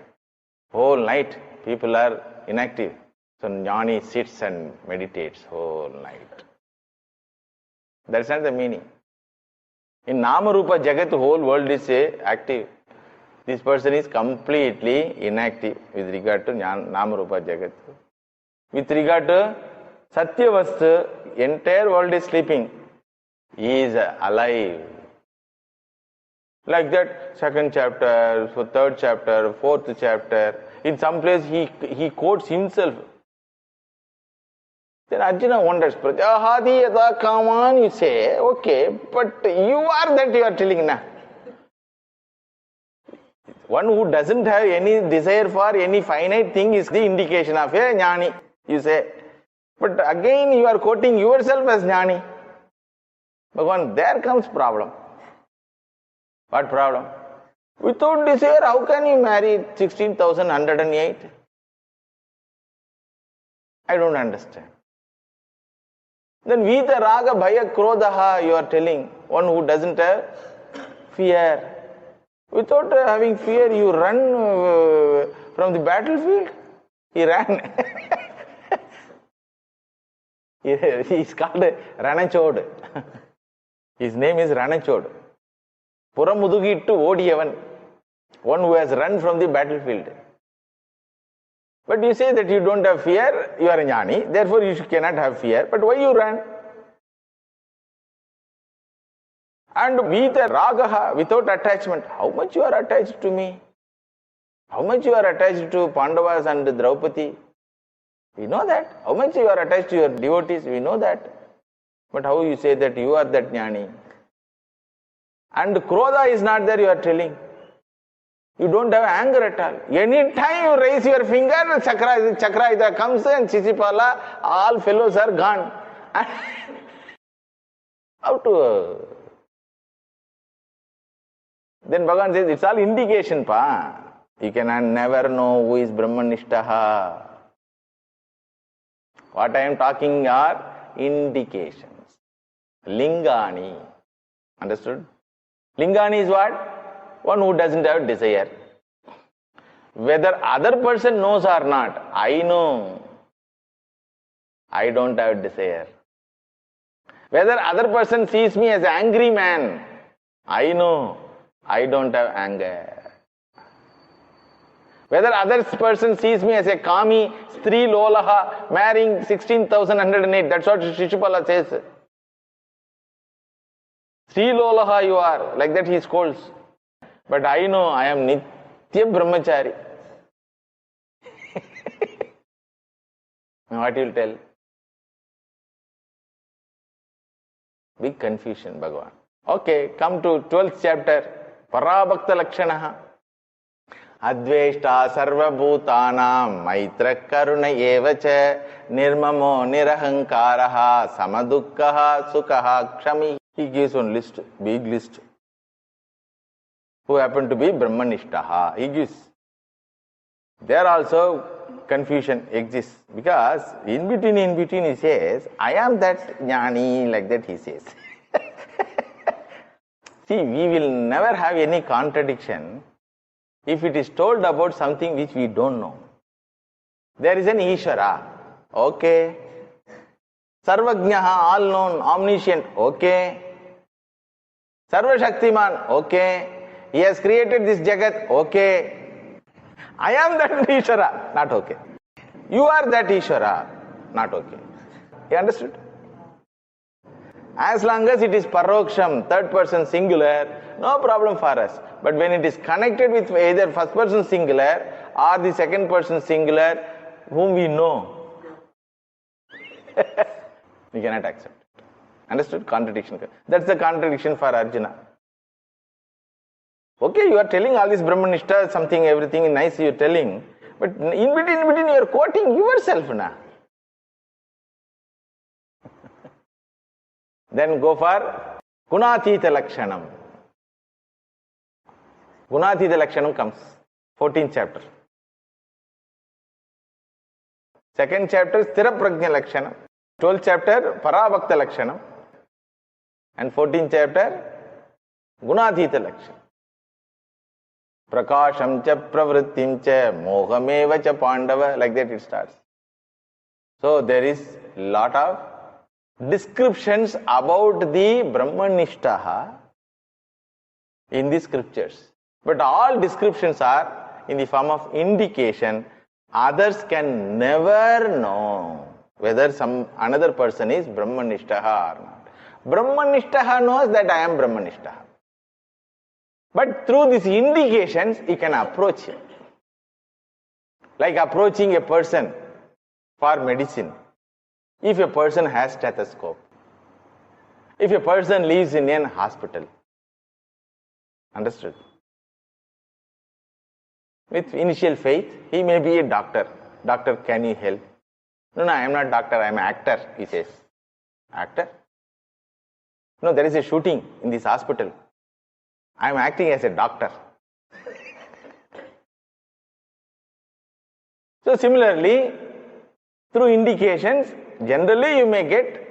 Speaker 1: whole night people are inactive. So Jnani sits and meditates whole night. That's not the meaning. In Nama Rupa Jagat, the whole world is active. This person is completely inactive with regard to Nama Rupa Jagat. With regard to Satya Vastu, entire world is sleeping. He is alive. Like that, second chapter, third chapter, fourth chapter. In some place he quotes himself. Then Arjuna wonders, Prajahati yada kaman, you say, okay, but you are that you are telling na. One who doesn't have any desire for any finite thing is the indication of a jnani, you say. But again you are quoting yourself as jnani. Bhagavan, there comes problem. What problem? Without desire, how can you marry 16,108? I don't understand. Then Vita Raga Bhaya Krodaha, you are telling, one who doesn't have fear. Without having fear, you run from the battlefield. He ran. He is called Ranachod. His name is Ranachod. Puramudugittu Odiyavan, one who has run from the battlefield. But you say that you don't have fear, you are a jnani, therefore you cannot have fear. But why you run? And Vita Ragaha, without attachment, how much you are attached to me? How much you are attached to Pandavas and Draupadi? We know that. How much you are attached to your devotees? We know that. But how you say that you are that jnani? And Krodha is not there, you are telling. You don't have anger at all. Any time you raise your finger, Chakra comes and Chichipala, all fellows are gone. How to? Then Bhagavan says, it's all indication, pa. You can never know who is Brahmanishtaha. What I am talking are indications. Lingani. Understood? Lingani is what? One who doesn't have desire. Whether other person knows or not, I know. I don't have desire. Whether other person sees me as an angry man, I know. I don't have anger. Whether other person sees me as a kami, stri lolaha, marrying 16,108, that's what Shishupala says. Stri lolaha you are, like that he scolds. But I know I am Nitya Brahmachari. What you will tell? Big confusion, Bhagavan. Okay, come to 12th chapter. Parabhakta Lakshanaha. Adveshta sarva bhutanam maitra karuna evacha nirmamo nirahankaraha samadukkaha sukkaha kshami. He gives one list, big list. Who happen to be Brahmanishtaha. He gives. There also confusion exists because in between he says, I am that jnani, like that he says. See, we will never have any contradiction if it is told about something which we don't know. There is an Ishvara. Okay. Sarvajnaha, all known, omniscient. Okay. Sarva Shaktiman. Okay. He has created this Jagat. Okay. I am that Ishvara. Not okay. You are that Ishvara. Not okay. You understood? As long as it is Paroksham, third person singular, no problem for us. But when it is connected with either first person singular or the second person singular, whom we know, we cannot accept it. Understood? Contradiction. That's the contradiction for Arjuna. Okay, you are telling all this Brahmanishta, something, everything nice you are telling, but in between you are quoting yourself now. Then go for Gunathita Lakshanam. Gunathita Lakshanam comes, 14th chapter. Second chapter, Sthira Prajna Lakshanam. 12th chapter, Parabhakta Lakshanam. And 14th chapter, Gunathita Lakshanam. Prakasham cha pravrittim cha mohameva cha pandava. Like that it starts. So there is lot of descriptions about the Brahmanishtaha in the scriptures. But all descriptions are in the form of indication. Others can never know whether another person is Brahmanishtaha or not. Brahmanishtaha knows that I am Brahmanishtaha. But through these indications, he can approach him. Like approaching a person for medicine. If a person has stethoscope, if a person lives in an hospital, understood? With initial faith, he may be a doctor. Doctor, can you help? No, I am not doctor, I am actor, he says. Actor? No, there is a shooting in this hospital. I am acting as a doctor. So similarly, through indications, generally you may get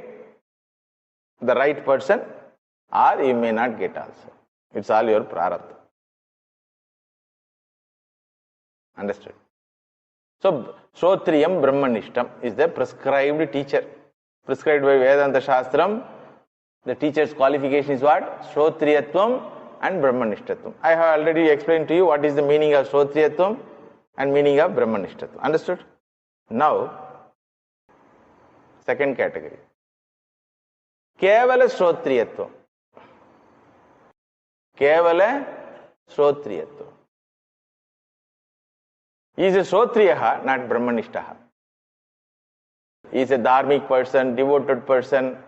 Speaker 1: the right person or you may not get also. It's all your prarabdha. Understood? So, Shrotriyam Brahmanishtam is the prescribed teacher. Prescribed by Vedanta Shastram. The teacher's qualification is what? Shrotriyatvam and Brahmanishtatvam. I have already explained to you what is the meaning of Shrotriyatvam and meaning of Brahmanishtatvam. Understood? Now, second category. Kevala Shrotriyatvam. Kevala Shrotriyatvam. He is a Shrotriyaha, not Brahmanishtaha. He is a dharmic person, devoted person,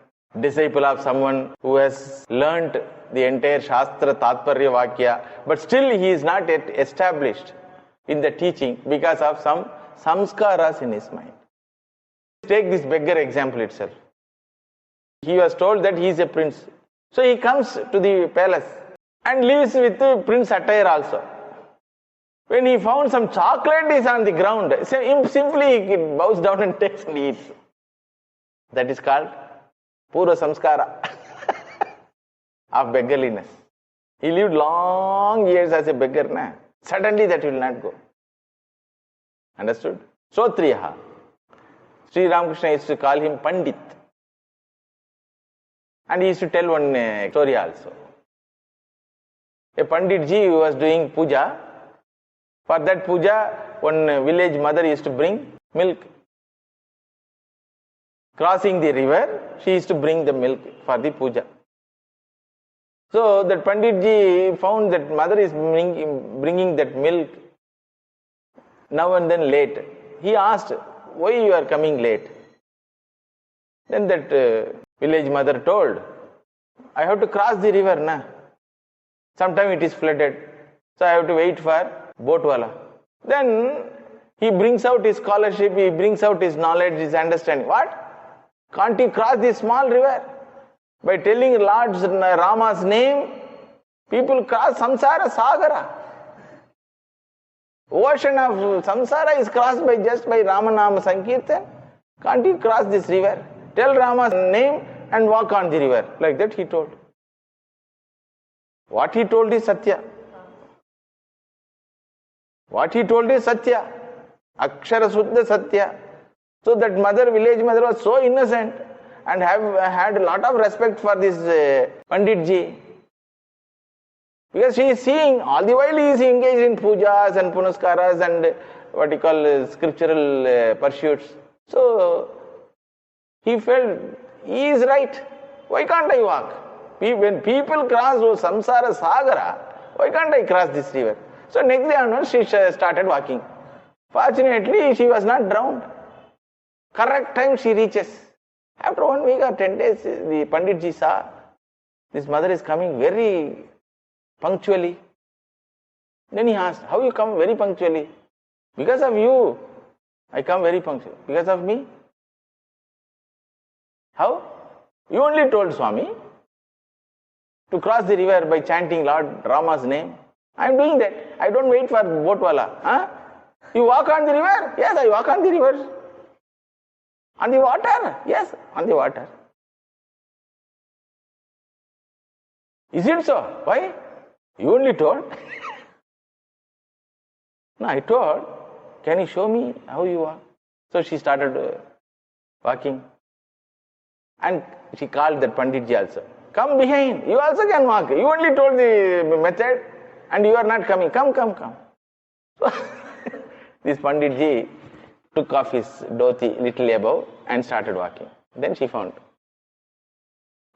Speaker 1: disciple of someone who has learnt the entire Shastra Tatparya Vakya, but still he is not yet established in the teaching because of some samskaras in his mind. Take this beggar example itself. He was told that he is a prince. So he comes to the palace and lives with the prince attire also. When he found some chocolate is on the ground, simply he bows down and takes and eats. That is called Pura Samskara of beggarliness. He lived long years as a beggar. Na? Suddenly that will not go. Understood? Shrotriyaha. Sri Ramakrishna used to call him Pandit. And he used to tell one story also. A Pandit ji who was doing puja. For that puja, one village mother used to bring milk. Crossing the river, she used to bring the milk for the puja. So that Pandit ji found that mother is bringing that milk now and then late. He asked, why you are coming late? Then that village mother told, I have to cross the river, na. Sometime it is flooded. So I have to wait for boatwala. Then he brings out his scholarship, he brings out his knowledge, his understanding. What? Can't he cross this small river? By telling Lord Rama's name, people cross samsara sagara. Ocean of samsara is crossed by just by Ramanama Sankirtan. Can't you cross this river? Tell Rama's name and walk on the river. Like that he told. What he told is Satya. What he told is Satya. Akshara Suddha Satya. So that village mother was so innocent and had a lot of respect for this Pandit ji. Because she is seeing, all the while he is engaged in pujas and punaskaras and what you call scriptural pursuits. So he felt, he is right. Why can't I walk? When people cross samsara sagara, why can't I cross this river? So next day onwards she started walking. Fortunately, she was not drowned. Correct time she reaches. After 1 week or 10 days, the Pandit ji saw this mother is coming very punctually. Then he asked, how you come very punctually? Because of you, I come very punctually. Because of me? How? You only told Swami to cross the river by chanting Lord Rama's name. I am doing that. I don't wait for boatwala. Huh? You walk on the river? Yes, I walk on the river. On the water? Yes, on the water. Is it so? Why? You only told. No, I told, can you show me how you walk? So she started walking. And she called that Pandit ji also. Come behind. You also can walk. You only told the method and you are not coming. Come. So this Pandit ji took off his dhoti little above and started walking. Then she found,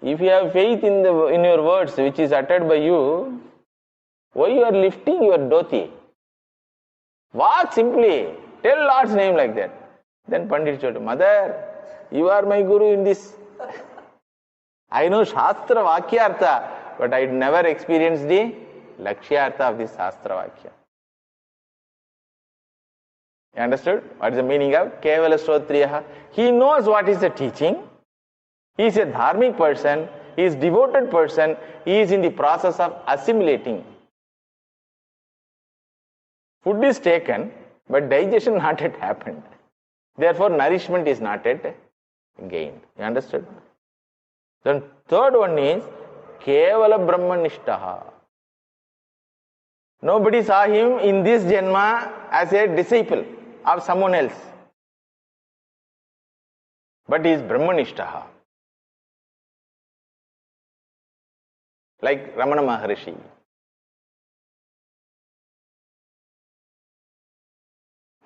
Speaker 1: if you have faith in your words which is uttered by you, why you are lifting your dhoti? Walk simply. Tell Lord's name like that. Then Pandit told, Mother, you are my guru in this. I know Shastra Vakyartha, but I never experienced the Lakshyartha of this Shastra Vakya. You understood? What is the meaning of Kevala Shrotriyaha? He knows what is the teaching. He is a dharmic person. He is a devoted person. He is in the process of assimilating. Food is taken, but digestion not yet happened. Therefore, nourishment is not yet gained. You understood? Then third one is Kevala Brahmanishtaha. Nobody saw him in this Janma as a disciple of someone else. But he is Brahmanishtaha. Like Ramana Maharishi.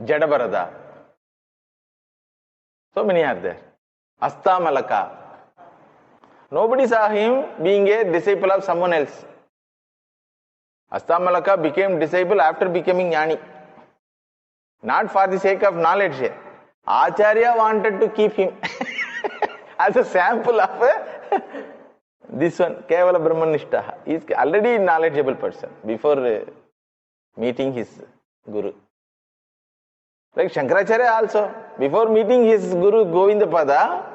Speaker 1: Jadabarada. So many are there. Astamalaka. Nobody saw him being a disciple of someone else. Astamalaka became disciple after becoming Jnani. Not for the sake of knowledge. Acharya wanted to keep him as a sample of this one, Kevala Brahmanishtaha. He is already a knowledgeable person before meeting his guru. Like Shankaracharya also, before meeting his guru Govindapada,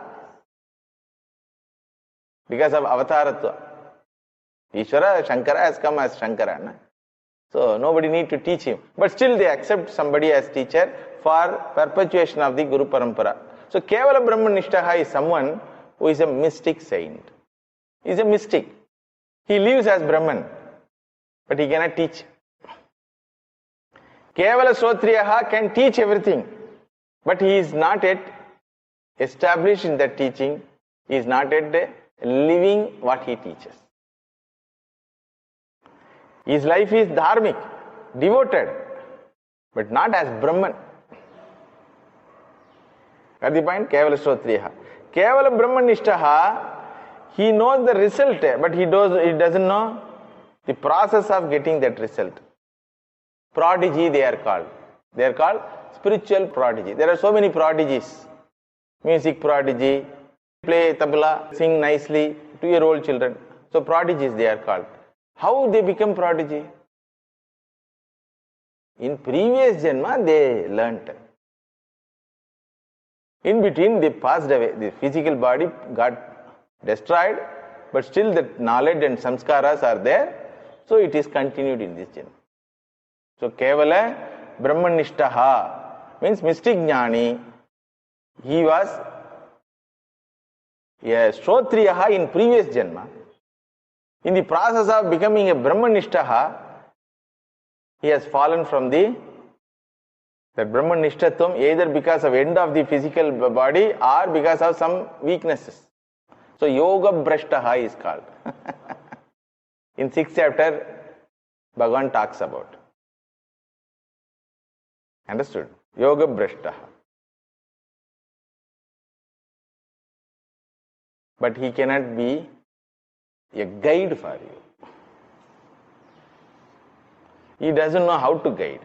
Speaker 1: because of avataratva, Ishvara Shankara has come as Shankara. Na? So nobody need to teach him. But still they accept somebody as teacher for perpetuation of the Guru Parampara. So Kevala Brahmanishtaha is someone who is a mystic saint. He is a mystic. He lives as Brahman, but he cannot teach. Kevala Shrotriyaha can teach everything, but he is not yet established in that teaching. He is not yet living what he teaches. His life is dharmic, devoted, but not as Brahman. Got the point? Kevala Shrotriyaha. Kevala Brahmanishtaha, he knows the result, but he doesn't know the process of getting that result. Prodigy they are called. They are called spiritual prodigy. There are so many prodigies. Music prodigy, play tabla, sing nicely, 2-year-old children. So prodigies they are called. How they become prodigy? In previous Janma they learnt. In between they passed away. The physical body got destroyed, but still the knowledge and samskaras are there. So it is continued in this Janma. So Kevala Brahmanishtaha means mystic Jnani. He was a Shrotriyaha in previous Janma. In the process of becoming a Brahmanishtaha, he has fallen from the That Brahman Nishtatvam either because of end of the physical body or because of some weaknesses. So Yoga Brashtaha is called. In 6th chapter, Bhagavan talks about. Understood? Yoga Brashtaha. But he cannot be a guide for you. He doesn't know how to guide.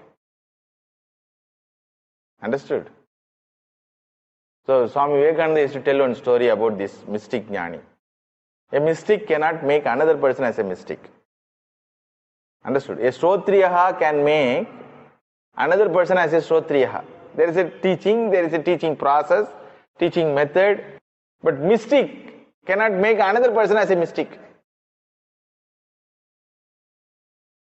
Speaker 1: Understood? So Swami Vivekananda used to tell one story about this mystic jnani. A mystic cannot make another person as a mystic. Understood? A Shrotriyaha can make another person as a Shrotriyaha. There is a teaching process, teaching method, but mystic cannot make another person as a mystic.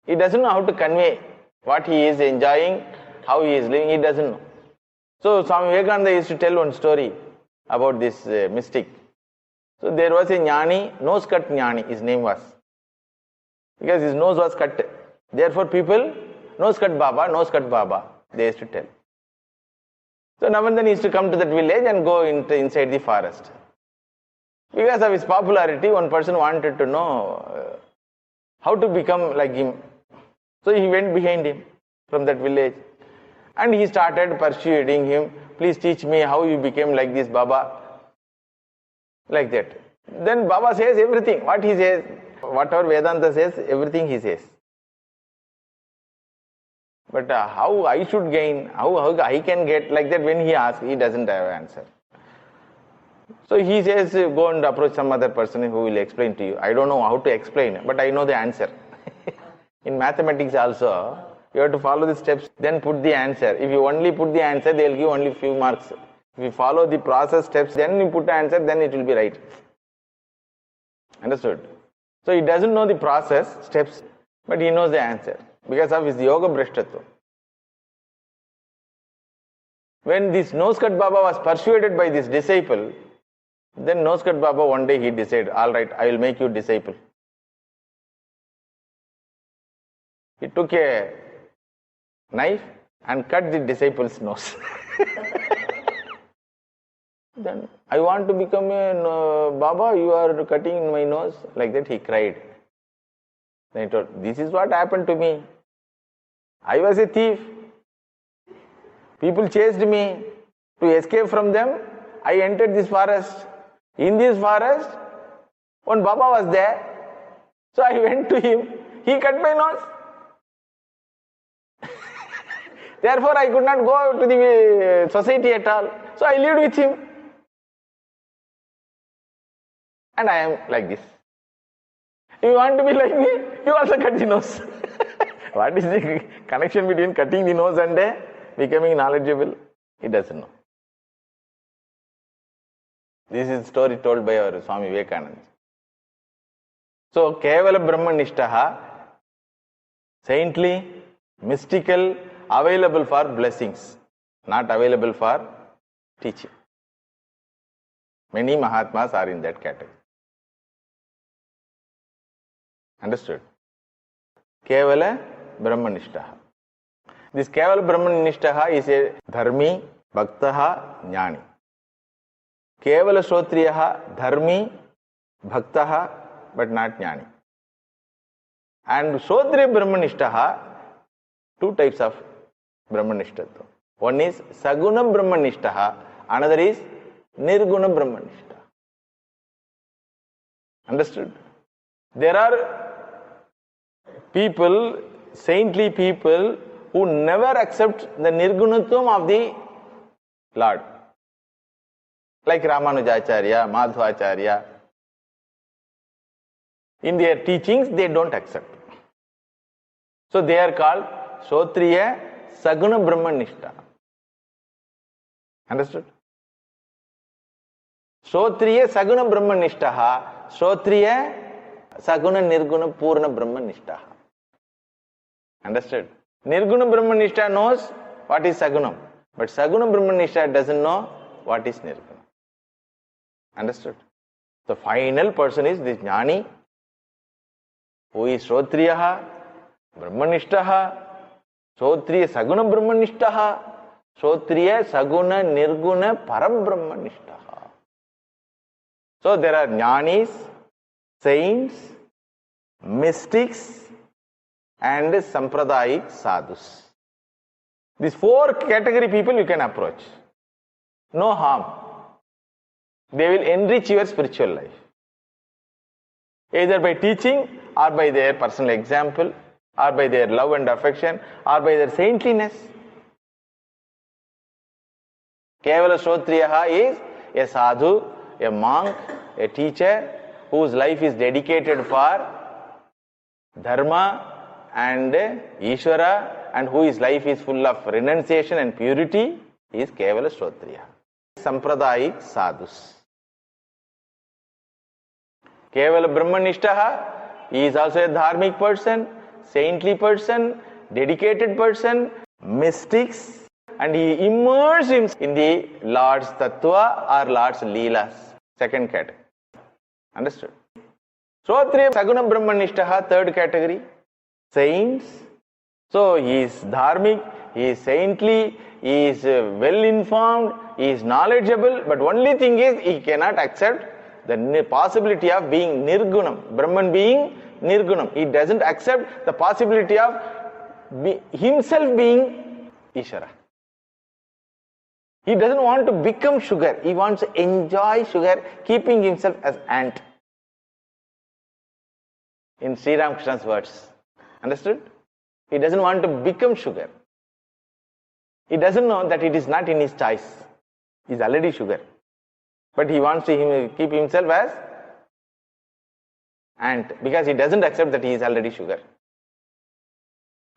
Speaker 1: He doesn't know how to convey what he is enjoying, how he is living, he doesn't know. So Swami Vivekananda used to tell one story about this mystic. So there was a jnani, nose cut jnani, his name was. Because his nose was cut. Therefore people, nose cut Baba, they used to tell. So now and then he used to come to that village and go inside the forest. Because of his popularity, one person wanted to know how to become like him. So he went behind him from that village. And he started persuading him, please teach me how you became like this, Baba. Like that. Then Baba says everything. What he says, whatever Vedanta says, everything he says. But how I should gain, how I can get like that, when he asks, he doesn't have an answer. So he says, go and approach some other person who will explain to you. I don't know how to explain, but I know the answer. In mathematics also, you have to follow the steps, then put the answer. If you only put the answer, they will give only few marks. If you follow the process steps, then you put the answer, then it will be right. Understood? So he doesn't know the process steps, but he knows the answer because of his yoga brashtatva. When this Nosecut Baba was persuaded by this disciple, then Nosecut Baba one day he decided, all right, I will make you disciple. He took a knife and cut the disciple's nose. Then, I want to become a Baba, you are cutting my nose. Like that he cried. Then he told, this is what happened to me. I was a thief. People chased me. To escape from them, I entered this forest. In this forest, one Baba was there. So I went to him. He cut my nose. Therefore, I could not go to the society at all. So I lived with him. And I am like this. If you want to be like me, you also cut the nose. What is the connection between cutting the nose and becoming knowledgeable? He doesn't know. This is a story told by our Swami Vivekananda. So, Kevala Brahmanishtaha, saintly, mystical, available for blessings, not available for teaching. Many Mahatmas are in that category. Understood? Kevala Brahmanishtaha. This Kevala Brahmanishtaha is a Dharmi, Bhaktaha, Jnani. Kevala Shrotriyaha, Dharmi, Bhaktaha, but not Jnani. And Shrotriya Brahmanishtaha, two types of Brahmanishtatva. One is Saguna Brahmanishtaha, another is Nirguna Brahmanishtaha. Understood? There are people, saintly people, who never accept the Nirgunatvam of the Lord. Like Ramanujacharya, Madhvacharya. In their teachings, they don't accept. So they are called Shrotriya Saguna Brahmanishta. Understood? Shrotriya Saguna Brahmanishtaha, Shrotriya Saguna Nirguna Purna Brahmanishtaha. Understood? Nirguna Brahmanishta knows what is Sagunam, but Saguna Brahmanishta doesn't know what is Nirguna. Understood? The final person is this Jnani, who is Shrotriyaha, Brahmanishtaha, Shrotriya Saguna Brahmanishtaha, Shrotriya, Saguna, Nirguna, Parabrahmanishtaha. So there are jnanis, saints, mystics, and Sampradayik sadhus. These four category people you can approach. No harm. They will enrich your spiritual life. Either by teaching, or by their personal example, or by their love and affection, or by their saintliness. Kevala Shrotriyaha is a sadhu, a monk, a teacher, whose life is dedicated for dharma and Ishvara, and whose life is full of renunciation and purity, is Kevala Shrotriya. Sampradayik sadhus. Kevala Brahmanishtaha, he is also a dharmic person, saintly person, dedicated person, mystics, and he immerses himself in the Lord's Tattva or Lord's Leelas. Second category. Understood? Shrotriya Saguna Brahmanishtaha, third category. Saints. So he is dharmic, he is saintly, he is well informed, he is knowledgeable, but only thing is he cannot accept the possibility of being nirgunam, Brahman being nirgunam. He doesn't accept the possibility of himself being Ishvara. He doesn't want to become sugar, he wants to enjoy sugar, keeping himself as ant. In Sri Ramakrishna's words. Understood? He doesn't want to become sugar. He doesn't know that it is not in his choice. He is already sugar. But he wants to keep himself as ant, because he doesn't accept that he is already sugar.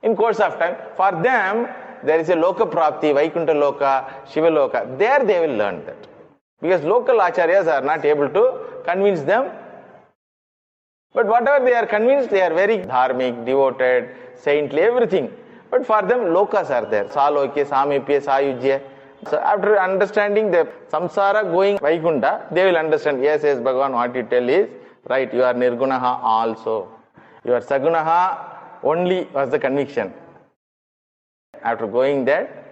Speaker 1: In course of time, for them, there is a Loka Prapti, Vaikuntha Loka, Shiva Loka. There they will learn that. Because local acharyas are not able to convince them. But whatever they are convinced, they are very dharmic, devoted, saintly, everything. But for them, lokas are there. Salokya, Samipya, Sayujya. So after understanding the samsara going Vaikuntha, they will understand, yes, Bhagavan, what you tell is right, you are Nirgunaha also. You are Sagunaha only was the conviction. After going there,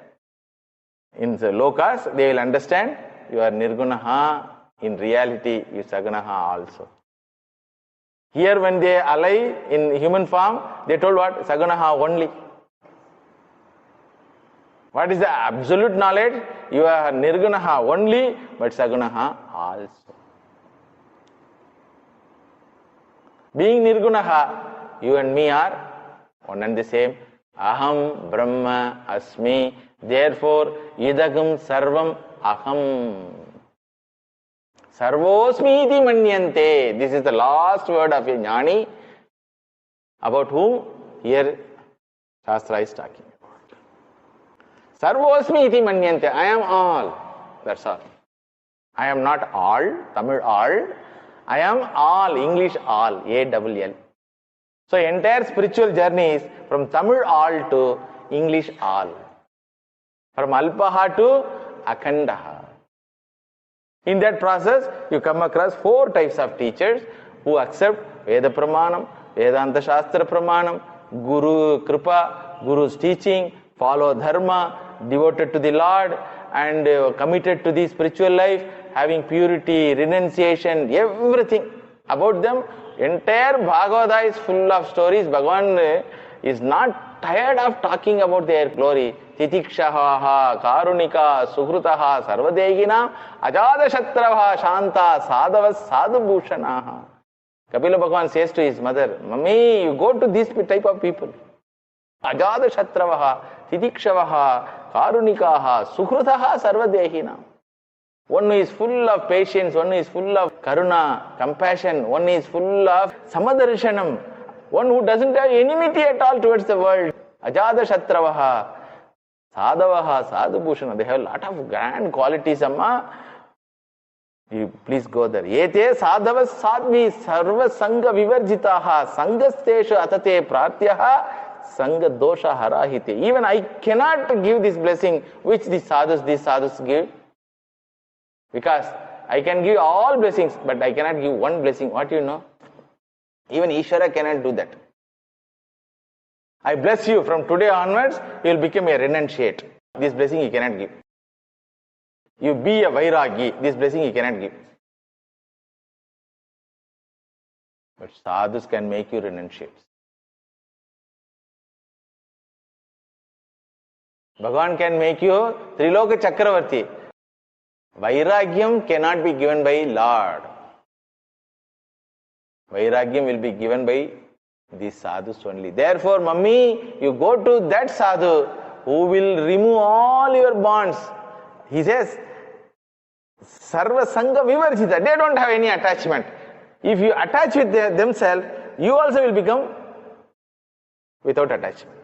Speaker 1: in the lokas, they will understand, you are Nirgunaha, in reality, you Sagunaha also. Here when they are alive in human form, they told what? Sagunaha only. What is the absolute knowledge? You are Nirgunaha only, but Sagunaha also. Being Nirgunaha, you and me are one and the same. Aham Brahma Asmi. Therefore, Idagam Sarvam Aham. Sarvosmi iti manyante. This is the last word of a jnani, about whom here Shastra is talking about. Sarvosmi iti manyante. I am all. That's all. I am not all, Tamil all. I am all, English all, A-double-L. So entire spiritual journey is from Tamil all to English all. From Alpaha to Akhandaha. In that process, you come across four types of teachers who accept Veda Pramanam, Vedanta Shastra Pramanam, Guru Kripa, Guru's teaching, follow Dharma, devoted to the Lord, and committed to the spiritual life, having purity, renunciation, everything about them. Entire Bhagavata is full of stories. Bhagavan is not tired of talking about their glory. Titikshaha, Karunika, Sukrutaha, Sarvadegina, Ajada Shatravaha, Shanta, Sadhavas, Sadhubhushanaha. Kapila Bhagavan says to his mother, Mummy, you go to this type of people. Ajada Shatravaha, Titikshavaha, Karunikaha, Sukrutaha, Sarvadegina. One who is full of patience, one who is full of karuna, compassion, one who is full of samadarshanam, one who doesn't have enmity at all towards the world. Ajada Shatravaha, Sadhavaha, Sadhubhushana. They have a lot of grand qualities, Amma. You please go there. Yete sadhavas sadmi sarva sangha vivarjitaha sangastesha atate pratyaha sangha dosha harahite. Even I cannot give this blessing which these sadhus give. Because I can give all blessings, but I cannot give one blessing. What you know? Even Ishvara cannot do that. I bless you from today onwards, you will become a renunciate. this blessing he cannot give. You be a Vairagi, this blessing he cannot give. But sadhus can make you renunciates. Bhagavan can make you Triloka Chakravarti. Vairagyam cannot be given by Lord. Vairagyam will be given by these sadhus only. Therefore, mummy, you go to that sadhu who will remove all your bonds. He says, Sarva Sangha Vivarjita. They don't have any attachment. If you attach with themselves, you also will become without attachment.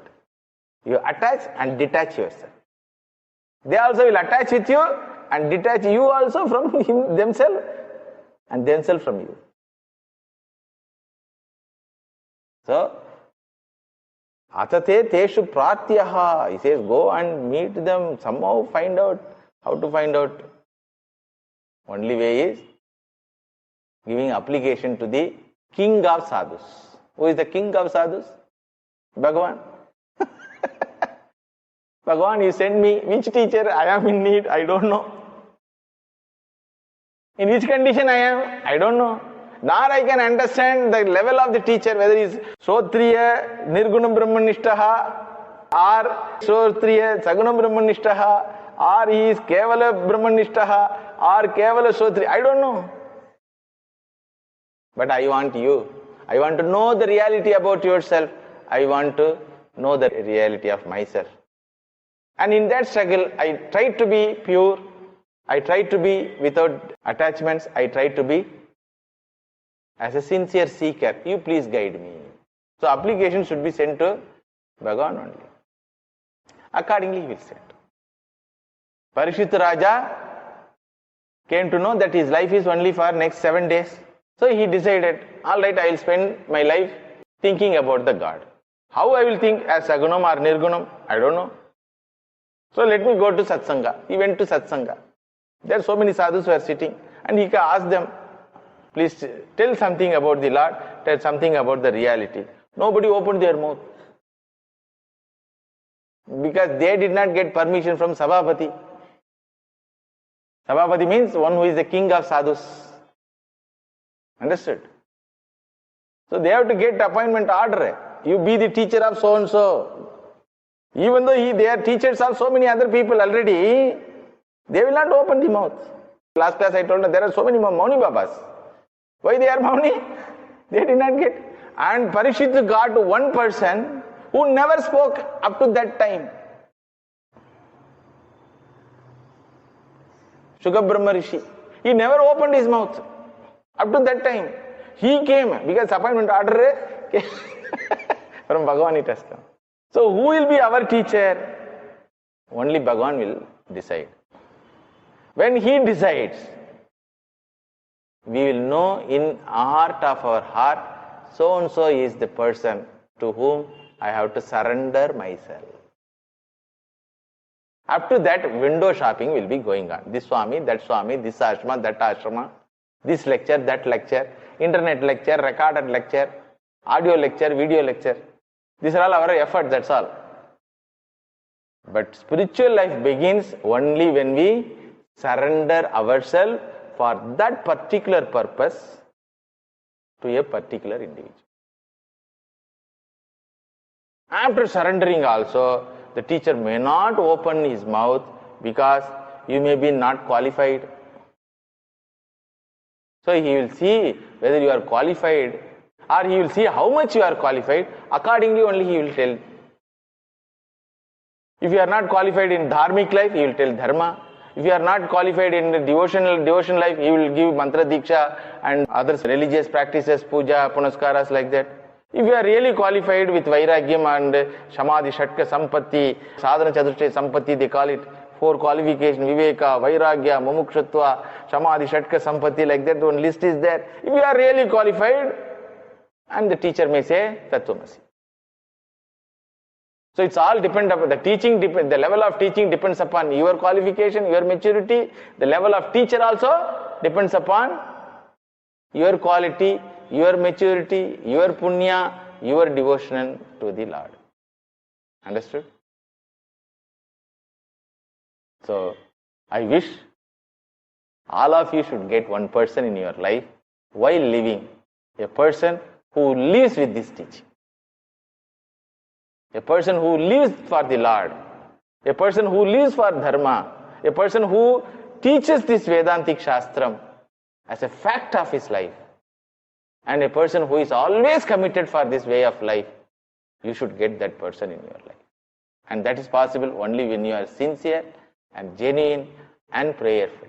Speaker 1: You attach and detach yourself. They also will attach with you and detach you also from themselves and themselves from you. So, Atate Teshu Pratyaha. He says, go and meet them, somehow find out. How to find out? Only way is giving application to the king of sadhus. Who is the king of sadhus? Bhagavan. Bhagavan, you send me. Which teacher? I am in need. I don't know. In which condition I am? I don't know. Now I can understand the level of the teacher, whether he is Shrotriya, Nirgunam Brahmanishtaha, or Shrotriya, Sagunam Brahmanishtaha, or he is Kevala Brahmanishtaha, or Kevala Shrotriya. I don't know. But I want you. I want to know the reality about yourself. I want to know the reality of myself. And in that struggle, I try to be pure. I try to be without attachments. I try to be as a sincere seeker. You please guide me. So application should be sent to Bhagavan only. Accordingly, he will send. Parikshit Raja came to know that his life is only for next 7 days. So he decided, all right, I will spend my life thinking about the God. How I will think, as Sagunam or Nirgunam? I don't know. So let me go to Satsanga. He went to Satsanga. There are so many sadhus who are sitting, and he asked them, please tell something about the Lord, tell something about the reality. Nobody opened their mouth. Because they did not get permission from Sabhapati. Sabhapati means one who is the king of sadhus. Understood? So they have to get appointment order. You be the teacher of so and so. Even though they are teachers of so many other people already, they will not open the mouth. Last class I told them there are so many Mauni Babas. Why they are Mauni? They did not get. And Parikshit got one person who never spoke up to that time. Shuka Brahma Rishi. He never opened his mouth up to that time. He came because appointment order from Bhagavan it has come. So who will be our teacher? Only Bhagavan will decide. When he decides, we will know in heart of our heart, so and so is the person to whom I have to surrender myself. Up to that, window shopping will be going on. This Swami, this ashrama, that ashrama, this lecture, that lecture, internet lecture, recorded lecture, audio lecture, video lecture. These are all our efforts, that's all. But spiritual life begins only when we surrender ourselves for that particular purpose to a particular individual. After surrendering also, the teacher may not open his mouth because you may be not qualified. So he will see whether you are qualified, or he will see how much you are qualified. Accordingly only he will tell. If you are not qualified in dharmic life, he will tell dharma. If you are not qualified in the devotion life, he will give mantra diksha and other religious practices, puja, punaskaras like that. If you are really qualified with vairagyam and samadhi shatka sampatti, sadhana chaturshya sampatti, they call it 4 qualifications, viveka, vairagya, mumukshutva, samadhi shatka sampatti, like that one list is there. If you are really qualified, and the teacher may say Tattvamasi. So it's all depend upon the teaching, the level of teaching depends upon your qualification, your maturity. The level of teacher also depends upon your quality, your maturity, your punya, your devotion to the Lord. Understood? So, I wish all of you should get one person in your life while living, a person who lives with this teaching, a person who lives for the Lord, a person who lives for Dharma, a person who teaches this Vedantic Shastram as a fact of his life, and a person who is always committed for this way of life. You should get that person in your life. And that is possible only when you are sincere and genuine and prayerful.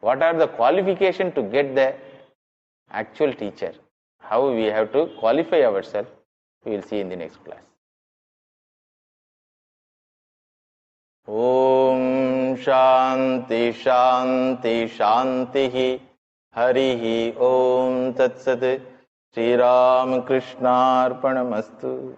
Speaker 1: What are the qualifications to get the actual teacher? How we have to qualify ourselves, we will see in the next class. Om Shanti Shanti Shanti Harihi Om Tat Sat Sri Ram Krishna Arpanamastu.